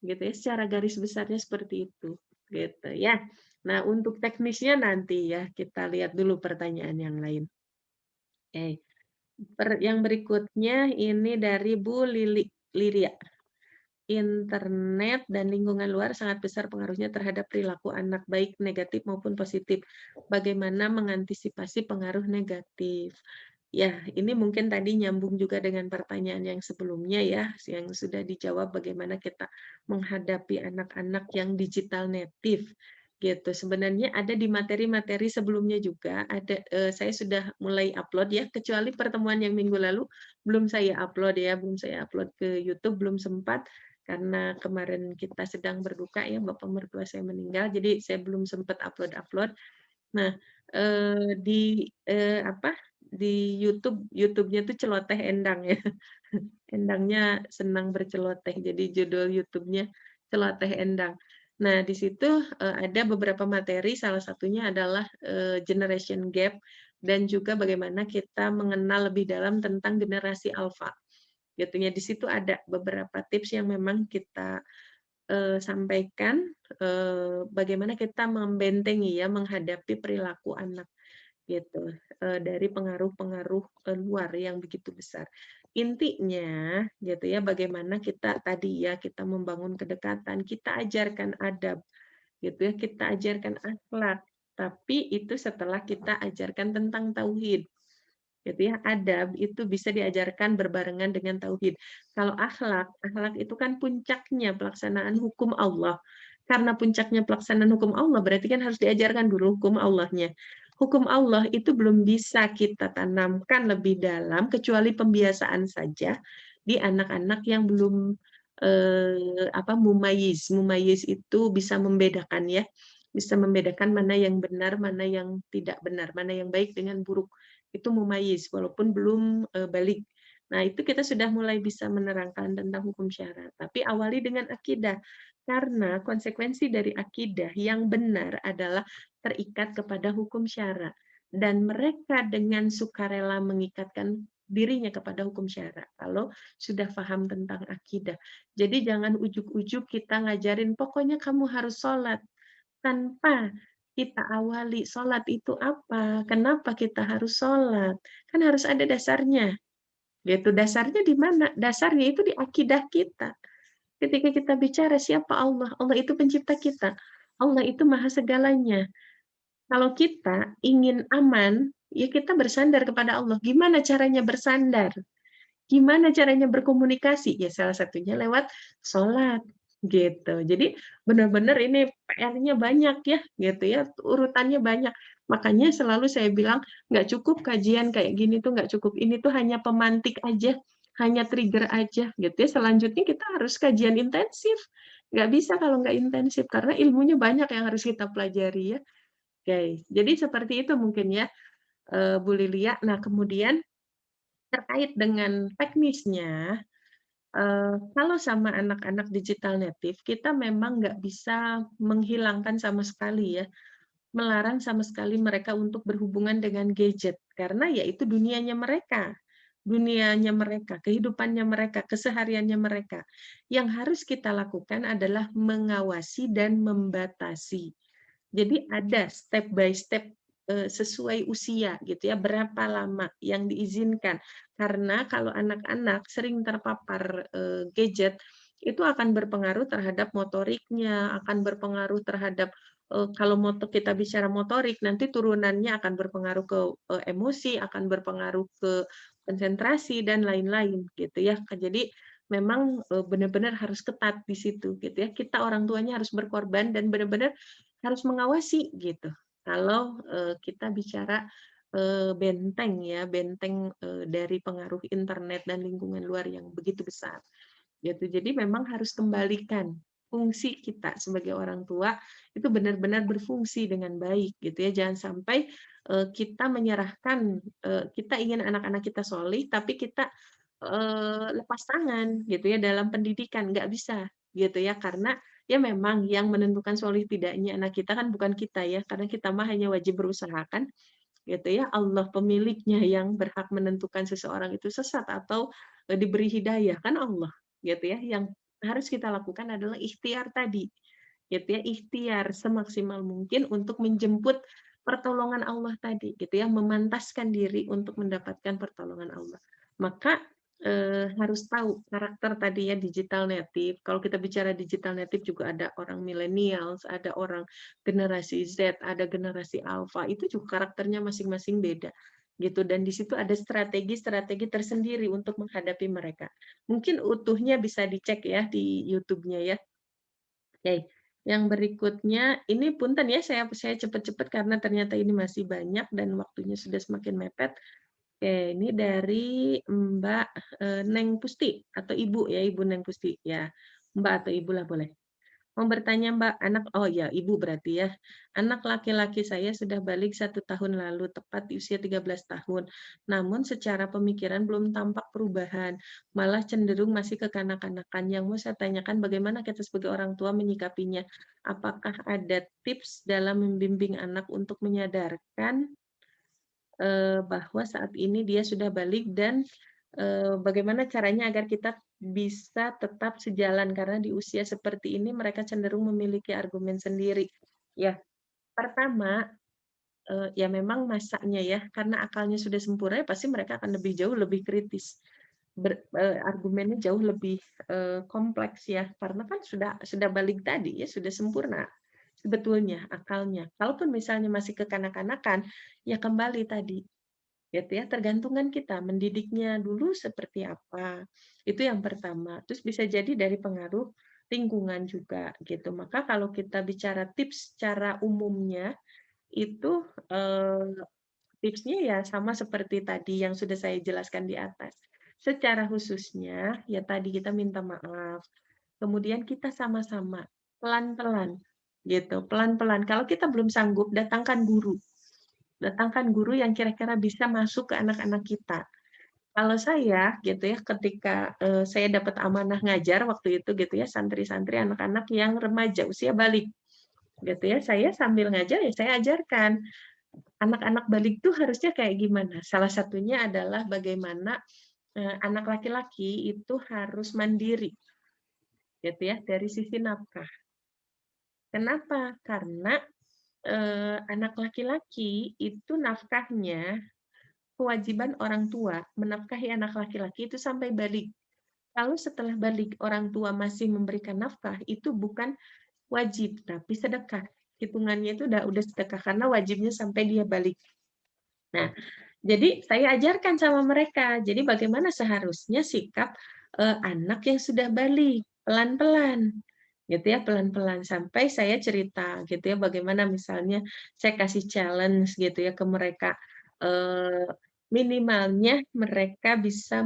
Gitu ya, secara garis besarnya seperti itu. Gitu ya. Nah, untuk teknisnya nanti ya, kita lihat dulu pertanyaan yang lain. Oke. Yang berikutnya ini dari Bu Liria. Internet dan lingkungan luar sangat besar pengaruhnya terhadap perilaku anak, baik negatif maupun positif. Bagaimana mengantisipasi pengaruh negatif? Ya, ini mungkin tadi nyambung juga dengan pertanyaan yang sebelumnya ya, yang sudah dijawab bagaimana kita menghadapi anak-anak yang digital native gitu. Sebenarnya ada di materi-materi sebelumnya juga ada saya sudah mulai upload ya, kecuali pertemuan yang minggu lalu belum saya upload ya, belum saya upload ke YouTube, belum sempat karena kemarin kita sedang berduka ya, bapak mertua saya meninggal, jadi saya belum sempat upload-upload. Nah, di YouTube-nya tuh celoteh Endang ya. Endangnya senang berceloteh, jadi judul YouTube-nya Celoteh Endang. Nah, di situ, ada beberapa materi, salah satunya adalah, generation gap dan juga bagaimana kita mengenal lebih dalam tentang generasi alfa, gitu ya. Di situ ada beberapa tips yang memang kita sampaikan, bagaimana kita membentengi ya, menghadapi perilaku anak gitu, dari pengaruh-pengaruh, luar yang begitu besar. Intinya gitu ya, bagaimana kita tadi ya, kita membangun kedekatan, kita ajarkan adab gitu ya, kita ajarkan akhlak, tapi itu setelah kita ajarkan tentang tauhid. Gitu ya, adab itu bisa diajarkan berbarengan dengan tauhid. Kalau akhlak, akhlak itu kan puncaknya pelaksanaan hukum Allah. Karena puncaknya pelaksanaan hukum Allah, berarti kan harus diajarkan dulu hukum Allahnya. Hukum Allah itu belum bisa kita tanamkan lebih dalam, kecuali pembiasaan saja di anak-anak yang belum mumayyiz. Mumayyiz itu bisa membedakan ya, bisa membedakan mana yang benar, mana yang tidak benar, mana yang baik dengan buruk itu mumayyiz walaupun belum balik. Nah, itu kita sudah mulai bisa menerangkan tentang hukum syara. Tapi awali dengan akidah. Karena konsekuensi dari akidah yang benar adalah terikat kepada hukum syara. Dan mereka dengan sukarela mengikatkan dirinya kepada hukum syara. Kalau sudah paham tentang akidah. Jadi jangan ujuk-ujuk kita ngajarin, pokoknya kamu harus sholat. Tanpa kita awali sholat itu apa, kenapa kita harus sholat, kan harus ada dasarnya, gitu. Dasarnya di mana? Dasarnya itu di akidah kita. Ketika kita bicara siapa Allah, Allah itu pencipta kita, Allah itu maha segalanya. Kalau kita ingin aman, ya kita bersandar kepada Allah. Gimana caranya bersandar? Gimana caranya berkomunikasi? Ya salah satunya lewat sholat, gitu. Jadi benar-benar ini PR-nya banyak ya, gitu ya, urutannya banyak. Makanya selalu saya bilang, nggak cukup kajian kayak gini tuh, nggak cukup. Ini tuh hanya pemantik aja, hanya trigger aja, gitu ya. Selanjutnya kita harus kajian intensif. Nggak bisa kalau nggak intensif, karena ilmunya banyak yang harus kita pelajari ya. Oke, jadi seperti itu mungkin ya, Bu Lilia. Nah, kemudian terkait dengan teknisnya, kalau sama anak-anak digital native, kita memang nggak bisa menghilangkan sama sekali ya, melarang sama sekali mereka untuk berhubungan dengan gadget, karena ya itu dunianya mereka, kehidupannya mereka, kesehariannya mereka. Yang harus kita lakukan adalah mengawasi dan membatasi. Jadi ada step by step sesuai usia gitu ya, berapa lama yang diizinkan. Karena kalau anak-anak sering terpapar gadget, itu akan berpengaruh terhadap motoriknya, akan berpengaruh terhadap kalau kita bicara motorik, nanti turunannya akan berpengaruh ke emosi, akan berpengaruh ke konsentrasi dan lain-lain gitu ya. Jadi memang benar-benar harus ketat di situ gitu ya. Kita orang tuanya harus berkorban dan benar-benar harus mengawasi gitu. Kalau kita bicara benteng ya, benteng dari pengaruh internet dan lingkungan luar yang begitu besar gitu. Jadi memang harus kembalikan. fungsi kita sebagai orang tua itu benar-benar berfungsi dengan baik gitu ya. Jangan sampai kita menyerahkan, kita ingin anak-anak kita solih, tapi kita lepas tangan gitu ya dalam pendidikan, nggak bisa gitu ya. Karena ya memang yang menentukan solih tidaknya anak kita kan bukan kita ya, karena kita mah hanya wajib berusaha kan gitu ya. Allah pemiliknya yang berhak menentukan seseorang itu sesat atau diberi hidayah kan Allah gitu ya. Yang harus kita lakukan adalah ikhtiar tadi gitu ya, ikhtiar semaksimal mungkin untuk menjemput pertolongan Allah tadi gitu ya, memantaskan diri untuk mendapatkan pertolongan Allah. Maka harus tahu karakter tadi ya, digital native. Kalau kita bicara digital native juga ada orang millennials, ada orang generasi Z, ada generasi alpha, itu juga karakternya masing-masing beda gitu, dan di situ ada strategi-strategi tersendiri untuk menghadapi mereka. Mungkin utuhnya bisa dicek ya di YouTube-nya ya. Oke, yang berikutnya ini punten ya saya cepet-cepet karena ternyata ini masih banyak dan waktunya sudah semakin mepet. Oke, ini dari Mbak, Neng Pusti atau Ibu ya, Ibu Neng Pusti ya. Mbak atau Ibu lah boleh. Mau bertanya Mbak, oh ya Ibu berarti ya. Anak laki-laki saya sudah balik 1 tahun lalu, tepat di usia 13 tahun. Namun secara pemikiran belum tampak perubahan, malah cenderung masih kekanak-kanakan. Yang mau saya tanyakan bagaimana kita sebagai orang tua menyikapinya? Apakah ada tips dalam membimbing anak untuk menyadarkan bahwa saat ini dia sudah balik dan bagaimana caranya agar kita bisa tetap sejalan karena di usia seperti ini mereka cenderung memiliki argumen sendiri. Ya, pertama, ya memang masanya ya, karena akalnya sudah sempurna, ya pasti mereka akan lebih jauh lebih kritis. Argumennya jauh lebih kompleks ya, karena kan sudah balik tadi ya, sudah sempurna sebetulnya akalnya. Kalaupun misalnya masih kekanak-kanakan, ya kembali tadi gitu ya, tergantungan kita mendidiknya dulu seperti apa. Itu yang pertama. Terus bisa jadi dari pengaruh lingkungan juga gitu. Maka kalau kita bicara tips secara umumnya itu tipsnya ya sama seperti tadi yang sudah saya jelaskan di atas. Secara khususnya ya tadi kita minta maaf. Kemudian kita sama-sama pelan-pelan gitu, pelan-pelan. Kalau kita belum sanggup datangkan guru. Datangkan guru yang kira-kira bisa masuk ke anak-anak kita. Kalau saya gitu ya, ketika saya dapat amanah ngajar waktu itu gitu ya, santri-santri anak-anak yang remaja usia balik gitu ya, saya sambil ngajar ya saya ajarkan anak-anak balik itu harusnya kayak gimana. Salah satunya adalah bagaimana anak laki-laki itu harus mandiri gitu ya dari sisi nafkah. Kenapa? Karena anak laki-laki itu nafkahnya kewajiban orang tua menafkahi anak laki-laki itu sampai balik. Kalau setelah balik orang tua masih memberikan nafkah, itu bukan wajib, tapi sedekah. Hitungannya itu udah sedekah karena wajibnya sampai dia balik. Nah, jadi saya ajarkan sama mereka. Jadi bagaimana seharusnya sikap anak yang sudah balik, pelan-pelan. Gitu ya, pelan-pelan sampai saya cerita gitu ya bagaimana misalnya saya kasih challenge gitu ya ke mereka. Minimalnya mereka bisa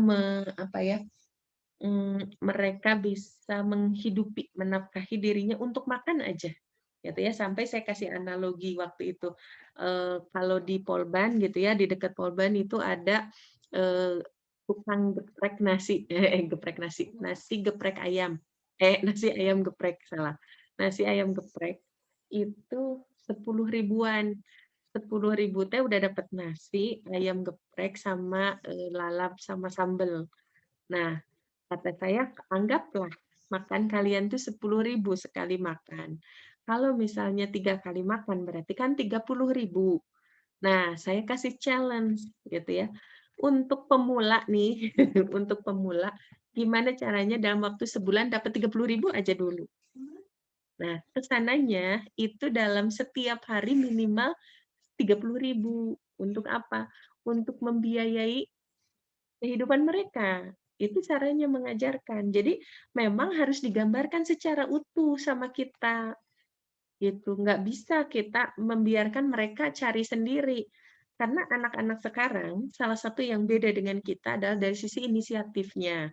apa ya, mereka bisa menghidupi, menafkahi dirinya untuk makan aja, gitu ya. Sampai saya kasih analogi waktu itu, kalau di Polban gitu ya, di dekat Polban itu ada, eee, tukang geprek nasi, geprek nasi, nasi geprek ayam, nasi ayam geprek, salah. Nasi ayam geprek itu 10 ribuan, 10 ribu teh udah dapat nasi, ayam geprek, sama, lalap, sama sambel. Nah, kata saya, anggaplah makan kalian tuh 10 ribu sekali makan. Kalau misalnya 3 kali makan berarti kan 30 ribu. Nah, saya kasih challenge gitu ya. Untuk pemula nih, untuk pemula, gimana caranya dalam waktu sebulan dapat 30 ribu aja dulu. Nah, kesananya itu dalam setiap hari minimal 30 ribu. Untuk apa? Untuk membiayai kehidupan mereka. Itu caranya mengajarkan. Jadi memang harus digambarkan secara utuh sama kita, gitu. Nggak bisa kita membiarkan mereka cari sendiri. Karena anak-anak sekarang, salah satu yang beda dengan kita adalah dari sisi inisiatifnya.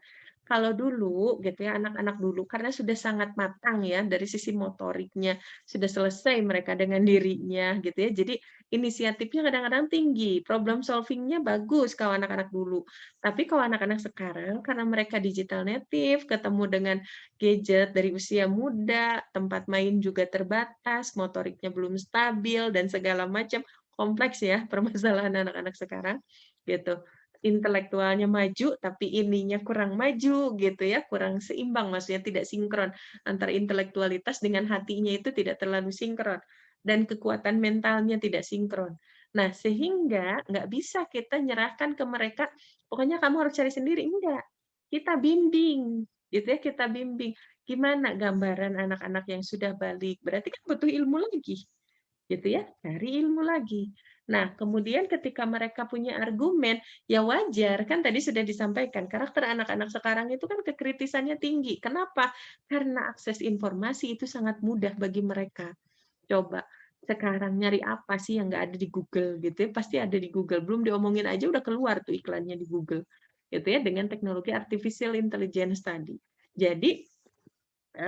kalau dulu gitu ya, anak-anak dulu karena sudah sangat matang ya dari sisi motoriknya, sudah selesai mereka dengan dirinya gitu ya. Jadi inisiatifnya kadang-kadang tinggi, problem solving-nya bagus kalau anak-anak dulu. Tapi kalau anak-anak sekarang karena mereka digital native, ketemu dengan gadget dari usia muda, tempat main juga terbatas, motoriknya belum stabil dan segala macam, kompleks ya permasalahan anak-anak sekarang gitu. Intelektualnya maju, tapi ininya kurang maju gitu ya, kurang seimbang, maksudnya tidak sinkron antara intelektualitas dengan hatinya itu tidak terlalu sinkron dan kekuatan mentalnya tidak sinkron. Nah, sehingga nggak bisa kita nyerahkan ke mereka, pokoknya kamu harus cari sendiri, enggak. Kita bimbing, gitu ya, kita bimbing. Gimana gambaran anak-anak yang sudah balik? Berarti kan butuh ilmu lagi, gitu ya, cari ilmu lagi. Nah, kemudian ketika mereka punya argumen, ya wajar, kan tadi sudah disampaikan, karakter anak-anak sekarang itu kan kekritisannya tinggi. Kenapa? Karena akses informasi itu sangat mudah bagi mereka. Coba, sekarang nyari apa sih yang nggak ada di Google gitu ya, pasti ada di Google. Belum diomongin aja udah keluar tuh iklannya di Google. Gitu ya, dengan teknologi artificial intelligence tadi. Jadi,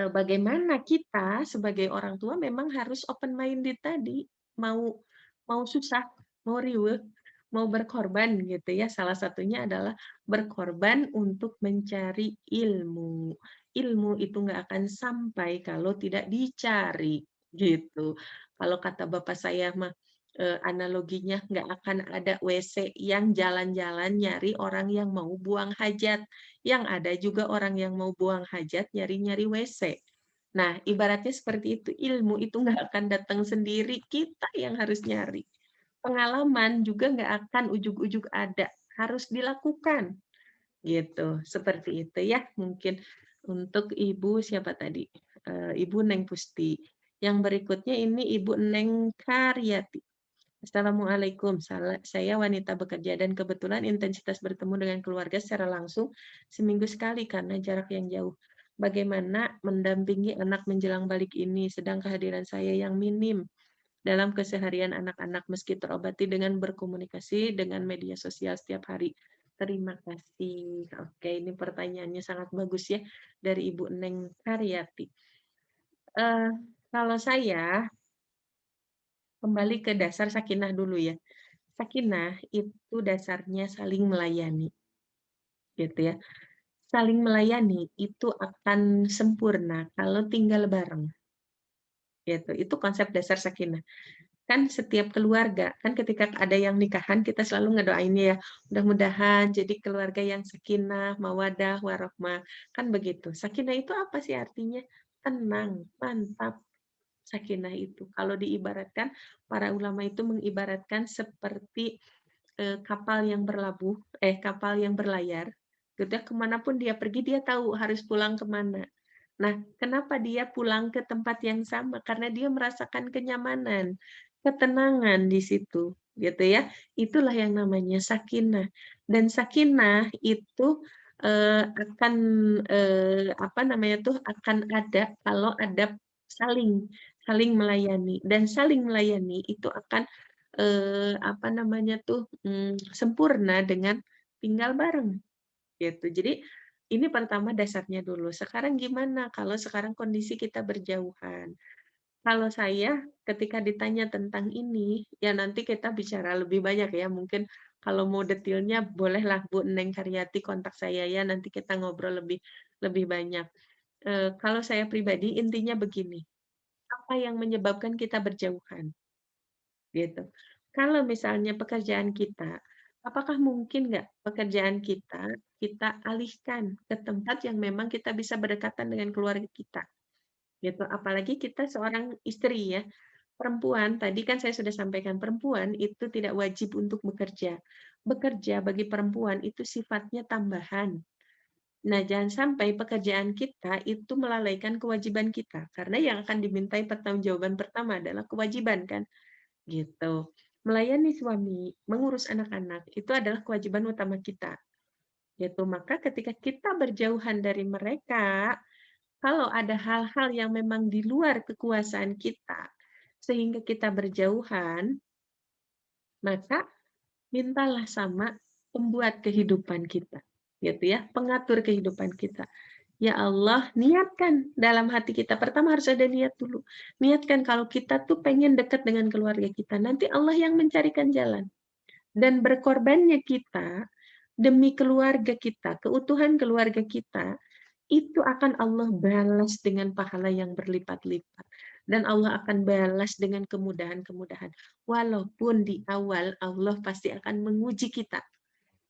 bagaimana kita sebagai orang tua memang harus open minded tadi, mau mau susah, mau riweuh, mau berkorban gitu ya. Salah satunya adalah berkorban untuk mencari ilmu. Ilmu itu nggak akan sampai kalau tidak dicari, gitu. Kalau kata bapak saya mah, analoginya nggak akan ada WC yang jalan-jalan nyari orang yang mau buang hajat. Yang ada juga orang yang mau buang hajat nyari-nyari WC. Nah, ibaratnya seperti itu, ilmu itu nggak akan datang sendiri, kita yang harus nyari. Pengalaman juga nggak akan ujug-ujug ada, harus dilakukan, gitu. Seperti itu ya, mungkin untuk Ibu siapa tadi? Ibu Neng Pusti. Yang berikutnya ini Ibu Neng Karyati. Assalamualaikum, saya wanita bekerja dan kebetulan intensitas bertemu dengan keluarga secara langsung seminggu sekali karena jarak yang jauh. Bagaimana mendampingi anak menjelang balik ini, sedang kehadiran saya yang minim dalam keseharian anak-anak meski terobati dengan berkomunikasi dengan media sosial setiap hari. Terima kasih. Oke, ini pertanyaannya sangat bagus ya dari Ibu Neng Karyati. Eh, kalau saya kembali ke dasar sakinah dulu ya. Sakinah itu dasarnya saling melayani, gitu ya. Saling melayani itu akan sempurna kalau tinggal bareng, gitu. Itu konsep dasar sakinah. Kan setiap keluarga, kan ketika ada yang nikahan kita selalu ngedoainnya ya, mudah-mudahan jadi keluarga yang sakinah, mawadah, warohmah, kan begitu. Sakinah itu apa sih artinya? Tenang, mantap. Sakinah itu. Kalau diibaratkan, para ulama itu mengibaratkan seperti kapal yang kapal yang berlayar, gitu ya, kemanapun dia pergi dia tahu harus pulang kemana. Nah, kenapa dia pulang ke tempat yang sama? Karena dia merasakan kenyamanan, ketenangan di situ, gitu ya. Itulah yang namanya sakinah. Dan sakinah itu akan apa namanya tuh akan ada kalau ada saling saling melayani dan saling melayani itu akan apa namanya tuh, sempurna dengan tinggal bareng, gitu. Jadi, ini pertama dasarnya dulu. Sekarang gimana kalau sekarang kondisi kita berjauhan? Kalau saya ketika ditanya tentang ini, ya nanti kita bicara lebih banyak ya, mungkin kalau mau detailnya bolehlah Bu Neng Karyati kontak saya ya, nanti kita ngobrol lebih lebih banyak. Kalau saya pribadi intinya begini, apa yang menyebabkan kita berjauhan? Gitu. Kalau misalnya pekerjaan kita, apakah mungkin nggak pekerjaan kita, kita alihkan ke tempat yang memang kita bisa berdekatan dengan keluarga kita, gitu. Apalagi kita seorang istri ya, perempuan, tadi kan saya sudah sampaikan, perempuan itu tidak wajib untuk bekerja. Bekerja bagi perempuan itu sifatnya tambahan. Nah, jangan sampai pekerjaan kita itu melalaikan kewajiban kita, karena yang akan dimintai pertanggungjawaban pertama adalah kewajiban kan. Gitu. Melayani suami, mengurus anak-anak, itu adalah kewajiban utama kita. Gitu. Maka ketika kita berjauhan dari mereka, kalau ada hal-hal yang memang di luar kekuasaan kita, sehingga kita berjauhan, maka mintalah sama pembuat kehidupan kita. gitu ya, pengatur kehidupan kita. Ya Allah, niatkan dalam hati kita. Pertama harus ada niat dulu. Niatkan kalau kita tuh pengen dekat dengan keluarga kita. Nanti Allah yang mencarikan jalan. Dan berkorbannya kita demi keluarga kita, keutuhan keluarga kita, itu akan Allah balas dengan pahala yang berlipat-lipat. Dan Allah akan balas dengan kemudahan-kemudahan. Walaupun di awal Allah pasti akan menguji kita.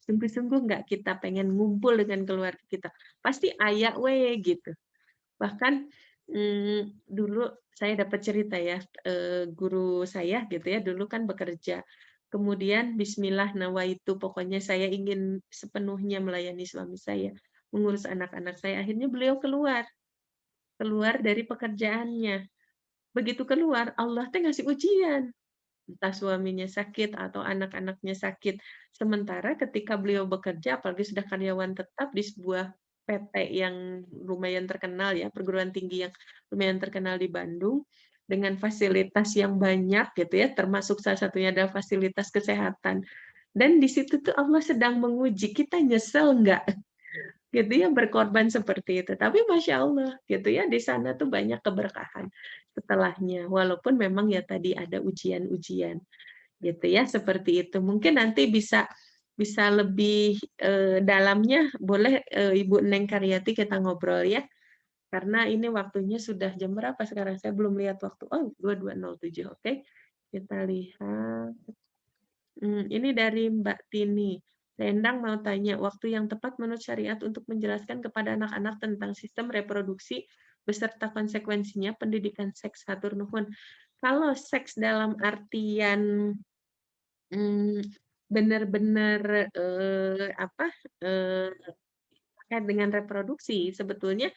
Sungguh-sungguh nggak kita pengen ngumpul dengan keluarga kita. Pasti ayak we gitu. Bahkan dulu saya dapat cerita ya, guru saya gitu ya, dulu kan bekerja. Kemudian bismillah nawaitu, pokoknya saya ingin sepenuhnya melayani suami saya, mengurus anak-anak saya. Akhirnya beliau keluar, keluar dari pekerjaannya. Begitu keluar, Allah teh ngasih ujian. Entah suaminya sakit atau anak-anaknya sakit. Sementara ketika beliau bekerja, apalagi sudah karyawan tetap di sebuah PT yang lumayan terkenal ya, perguruan tinggi yang lumayan terkenal di Bandung, dengan fasilitas yang banyak gitu ya, termasuk salah satunya adalah fasilitas kesehatan. Dan di situ tuh Allah sedang menguji, kita nyesel nggak? Gitu ya, berkorban seperti itu. Tapi Masya Allah, gitu ya, di sana tuh banyak keberkahan setelahnya. Walaupun memang ya tadi ada ujian-ujian gitu ya, seperti itu. Mungkin nanti bisa bisa lebih dalamnya boleh Ibu Neng Karyati kita ngobrol ya, karena ini waktunya sudah jam berapa sekarang, saya belum lihat waktu. Oh, 22.07. Oke, kita lihat. Ini dari Mbak Tini. Lendang mau tanya, waktu yang tepat menurut syariat untuk menjelaskan kepada anak-anak tentang sistem reproduksi beserta konsekuensinya pendidikan seks, hatur nuhun. Kalau seks dalam artian benar-benar apa, terkait dengan reproduksi sebetulnya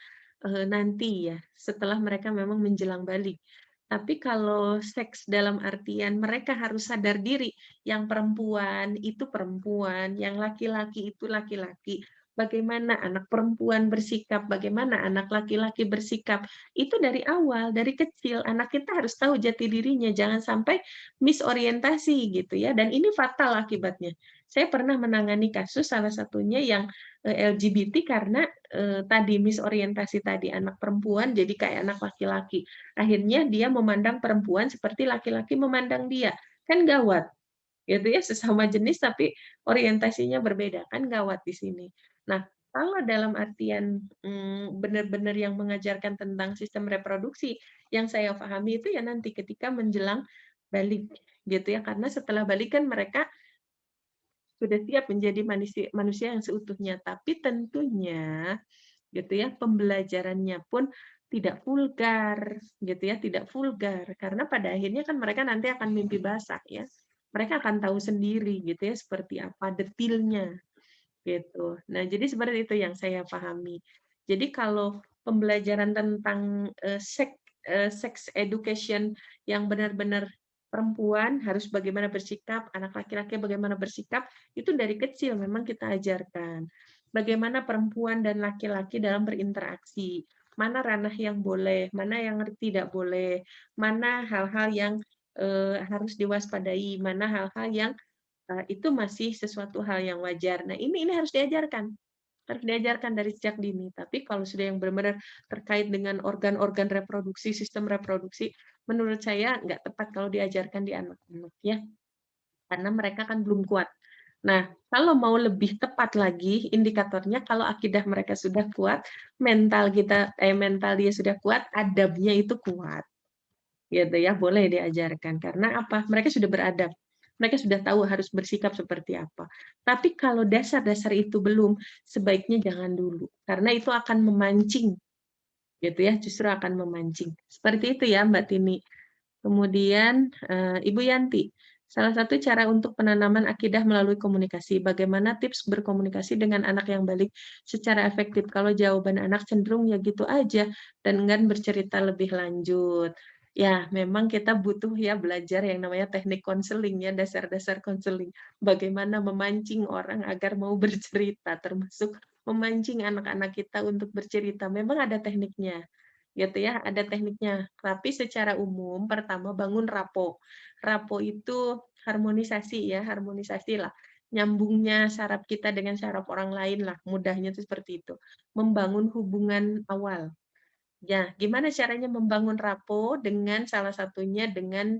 nanti ya, setelah mereka memang menjelang balik. Tapi kalau seks dalam artian mereka harus sadar diri, yang perempuan itu perempuan, yang laki-laki itu laki-laki. Bagaimana anak perempuan bersikap, bagaimana anak laki-laki bersikap. Itu dari awal, dari kecil. Anak kita harus tahu jati dirinya, jangan sampai misorientasi gitu ya. Dan ini fatal akibatnya. Saya pernah menangani kasus salah satunya yang LGBT karena tadi misorientasi tadi, anak perempuan jadi kayak anak laki-laki. Akhirnya dia memandang perempuan seperti laki-laki memandang dia. Kan gawat. Gitu ya, sesama jenis tapi orientasinya berbeda. Kan gawat di sini. Nah, kalau dalam artian benar-benar yang mengajarkan tentang sistem reproduksi, yang saya pahami itu ya nanti ketika menjelang balik gitu ya, karena setelah balik kan mereka sudah siap menjadi manusia, manusia yang seutuhnya. Tapi tentunya gitu ya, pembelajarannya pun tidak vulgar gitu ya, tidak vulgar karena pada akhirnya kan mereka nanti akan mimpi basah ya. Mereka akan tahu sendiri gitu ya seperti apa detilnya gitu. Nah, jadi seperti itu yang saya pahami. Jadi kalau pembelajaran tentang sex education yang benar-benar perempuan harus bagaimana bersikap, anak laki-laki bagaimana bersikap, itu dari kecil memang kita ajarkan. Bagaimana perempuan dan laki-laki dalam berinteraksi, mana ranah yang boleh, mana yang tidak boleh, mana hal-hal yang harus diwaspadai, mana hal-hal yang itu masih sesuatu hal yang wajar. Nah, ini harus diajarkan dari sejak dini. Tapi kalau sudah yang benar-benar terkait dengan organ-organ reproduksi, sistem reproduksi, menurut saya nggak tepat kalau diajarkan di anak-anak ya, karena mereka kan belum kuat. Nah, kalau mau lebih tepat lagi indikatornya, kalau akidah mereka sudah kuat, mental dia sudah kuat, adabnya itu kuat gitu ya, boleh diajarkan karena apa, mereka sudah beradab, mereka sudah tahu harus bersikap seperti apa. Tapi kalau dasar-dasar itu belum, sebaiknya jangan dulu karena itu akan memancing gitu ya, justru akan memancing seperti itu ya Mbak Tini. Kemudian Ibu Yanti, salah satu cara untuk penanaman akidah melalui komunikasi, bagaimana tips berkomunikasi dengan anak yang balik secara efektif? Kalau jawaban anak cenderung ya gitu aja dan enggan bercerita lebih lanjut. Ya, memang kita butuh ya belajar yang namanya teknik konseling ya, dasar-dasar konseling. Bagaimana memancing orang agar mau bercerita, termasuk memancing anak-anak kita untuk bercerita. Memang ada tekniknya gitu ya, ada tekniknya. Tapi secara umum pertama bangun rapo. Rapo itu harmonisasi ya, harmonisasi lah. nyambungnya saraf kita dengan saraf orang lain lah, mudahnya itu seperti itu. Membangun hubungan awal. Ya, gimana caranya membangun rapport dengan salah satunya dengan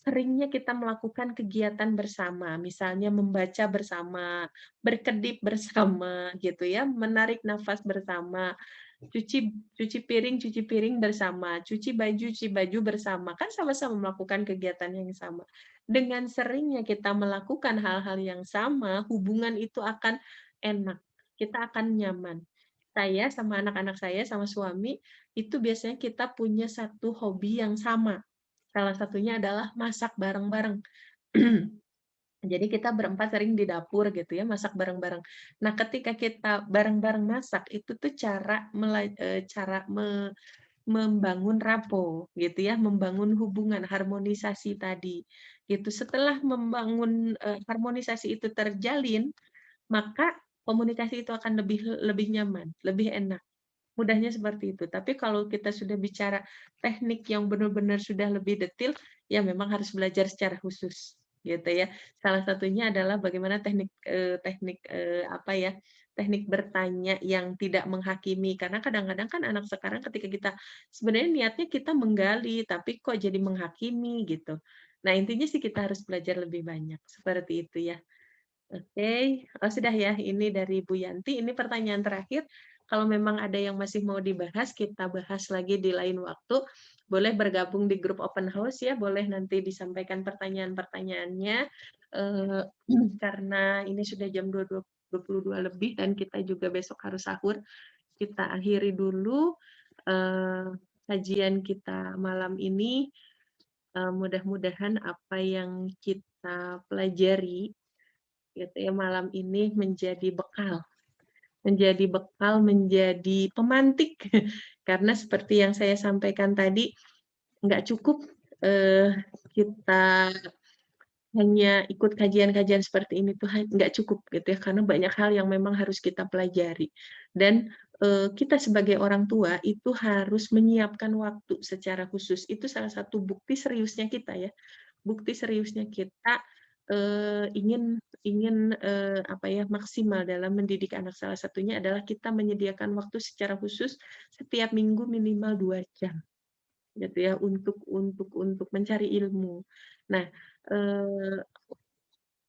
seringnya kita melakukan kegiatan bersama, misalnya membaca bersama, berkedip bersama gitu ya, menarik nafas bersama, cuci cuci piring bersama, cuci baju bersama, kan sama-sama melakukan kegiatan yang sama. Dengan seringnya kita melakukan hal-hal yang sama, hubungan itu akan enak, kita akan nyaman. Saya sama anak-anak saya, sama suami, itu biasanya kita punya satu hobi yang sama. Salah satunya adalah masak bareng-bareng. Jadi kita berempat sering di dapur gitu ya, masak bareng-bareng. Nah, ketika kita bareng-bareng masak, itu tuh cara membangun rapport gitu ya, membangun hubungan, harmonisasi tadi, gitu. Setelah membangun, harmonisasi itu terjalin, maka komunikasi itu akan lebih lebih nyaman, lebih enak. Mudahnya seperti itu. Tapi kalau kita sudah bicara teknik yang benar-benar sudah lebih detail, ya memang harus belajar secara khusus, gitu ya. Salah satunya adalah bagaimana apa ya, teknik bertanya yang tidak menghakimi. Karena kadang-kadang kan anak sekarang ketika kita sebenarnya niatnya kita menggali, tapi kok jadi menghakimi gitu. Nah, intinya sih kita harus belajar lebih banyak, seperti itu ya. Oke, oh sudah ya, ini dari Bu Yanti, ini pertanyaan terakhir. Kalau memang ada yang masih mau dibahas, kita bahas lagi di lain waktu. Boleh bergabung di grup open house ya, boleh nanti disampaikan pertanyaan-pertanyaannya. Eh, karena ini sudah jam 22 lebih dan kita juga besok harus sahur. Kita akhiri dulu kajian kita malam ini. Mudah-mudahan apa yang kita pelajari gitu ya malam ini menjadi pemantik karena seperti yang saya sampaikan tadi nggak cukup kita hanya ikut kajian-kajian seperti ini tuh nggak cukup gitu ya karena banyak hal yang memang harus kita pelajari dan kita sebagai orang tua itu harus menyiapkan waktu secara khusus itu salah satu bukti seriusnya kita ya bukti seriusnya kita ingin ingin apa ya maksimal dalam mendidik anak salah satunya adalah kita menyediakan waktu secara khusus setiap minggu minimal 2 jam gitu ya untuk mencari ilmu. Nah, eee,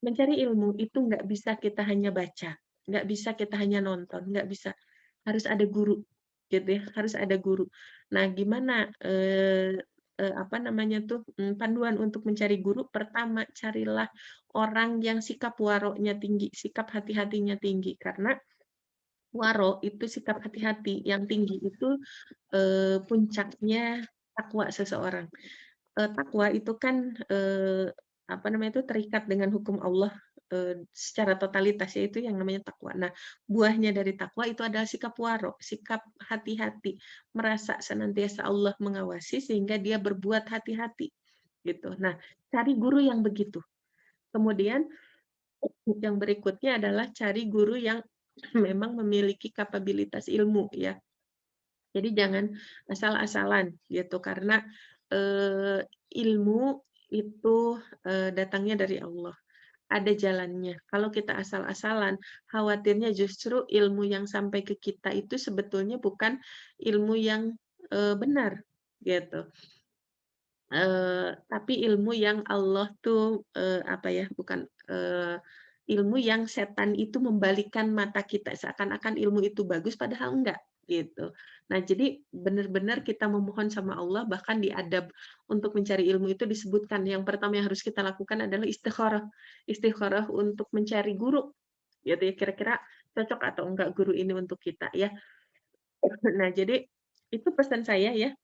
mencari ilmu itu nggak bisa kita hanya baca, nggak bisa kita hanya nonton, nggak bisa. Harus ada guru, gitu ya, harus ada guru. Nah, gimana, apa namanya tuh, panduan untuk mencari guru, pertama carilah orang yang sikap waronya tinggi, sikap hati-hatinya tinggi. Karena waro itu sikap hati-hati yang tinggi itu, puncaknya takwa seseorang. Takwa itu kan, apa namanya itu, terikat dengan hukum Allah, secara totalitas, yaitu yang namanya takwa. Nah, buahnya dari takwa itu adalah sikap waro, sikap hati-hati, merasa senantiasa Allah mengawasi sehingga dia berbuat hati-hati, gitu. Nah, cari guru yang begitu. Kemudian yang berikutnya adalah cari guru yang memang memiliki kapabilitas ilmu ya. Jadi jangan asal-asalan gitu karena, ilmu itu, datangnya dari Allah, ada jalannya. Kalau kita asal-asalan, khawatirnya justru ilmu yang sampai ke kita itu sebetulnya bukan ilmu yang, benar, gitu. Tapi ilmu yang Allah tuh, apa ya, bukan, ilmu yang setan itu membalikkan mata kita, seakan-akan ilmu itu bagus padahal enggak, gitu. Nah, jadi benar-benar kita memohon sama Allah, bahkan di adab untuk mencari ilmu itu disebutkan, yang pertama yang harus kita lakukan adalah istikharah. Istikharah untuk mencari guru, gitu ya, kira-kira cocok atau enggak guru ini untuk kita, ya. Nah, jadi itu pesan saya ya,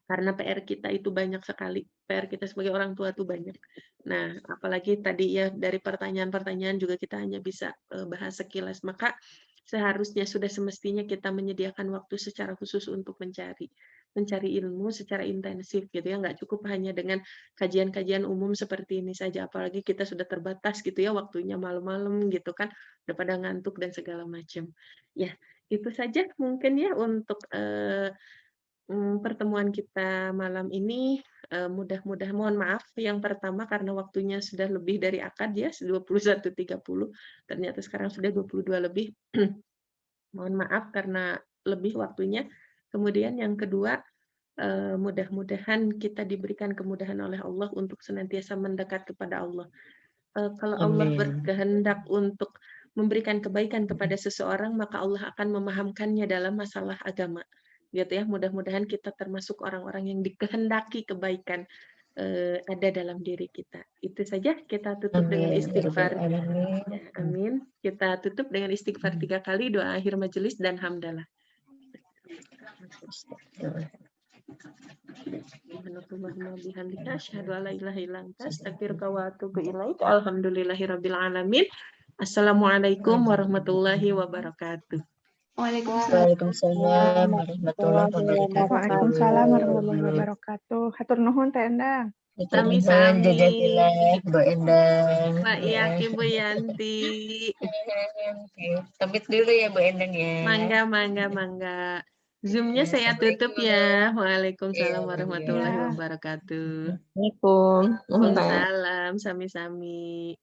karena PR kita itu banyak sekali, PR kita sebagai orang tua tuh banyak. Nah, apalagi tadi ya dari pertanyaan-pertanyaan juga kita hanya bisa, bahas sekilas, maka seharusnya sudah semestinya kita menyediakan waktu secara khusus untuk mencari ilmu secara intensif gitu ya, nggak cukup hanya dengan kajian-kajian umum seperti ini saja, apalagi kita sudah terbatas gitu ya waktunya malam-malam gitu kan, udah pada ngantuk dan segala macam. Ya, itu saja mungkin ya untuk, pertemuan kita malam ini, mudah-mudahan mohon maaf yang pertama karena waktunya sudah lebih dari akad ya, 21.30, ternyata sekarang sudah 22 lebih. Mohon maaf karena lebih waktunya. Kemudian yang kedua, mudah-mudahan kita diberikan kemudahan oleh Allah untuk senantiasa mendekat kepada Allah. Kalau Allah Amin. berkehendak untuk memberikan kebaikan kepada seseorang, maka Allah akan memahamkannya dalam masalah agama. Gitu ya, mudah-mudahan kita termasuk orang-orang yang dikehendaki kebaikan ada dalam diri kita. Itu saja, kita tutup dengan Amin. Ya Rabbal istighfar. Alamin. Ya, amin. Kita tutup dengan istighfar 3 kali, doa akhir majelis dan hamdalah. Subhanallahumma bihamdika asyhadu an la ilaha illa anta astaghfiruka wa atubu ilaik. Alhamdulillahirabbil alamin. Assalamualaikum warahmatullahi wabarakatuh. Waalaikumsalam warahmatullahi wabarakatuh. Waalaikumsalam warahmatullahi wabarakatuh. Hatur nuhun Teh Endang. Hatur nuhun, Sami-sami. jazakallah Bu Endang. Mbak Yaki, Bu Yanti. Oke, pamit dulu ya Bu Endang ya. Mangga, mangga, mangga. Zoom-nya Ya, saya tutup ya. Assalamualaikum. Waalaikumsalam Iya, warahmatullahi iya. Ya. wabarakatuh. Assalamualaikum. Mbak. Waalaikumsalam, sami-sami.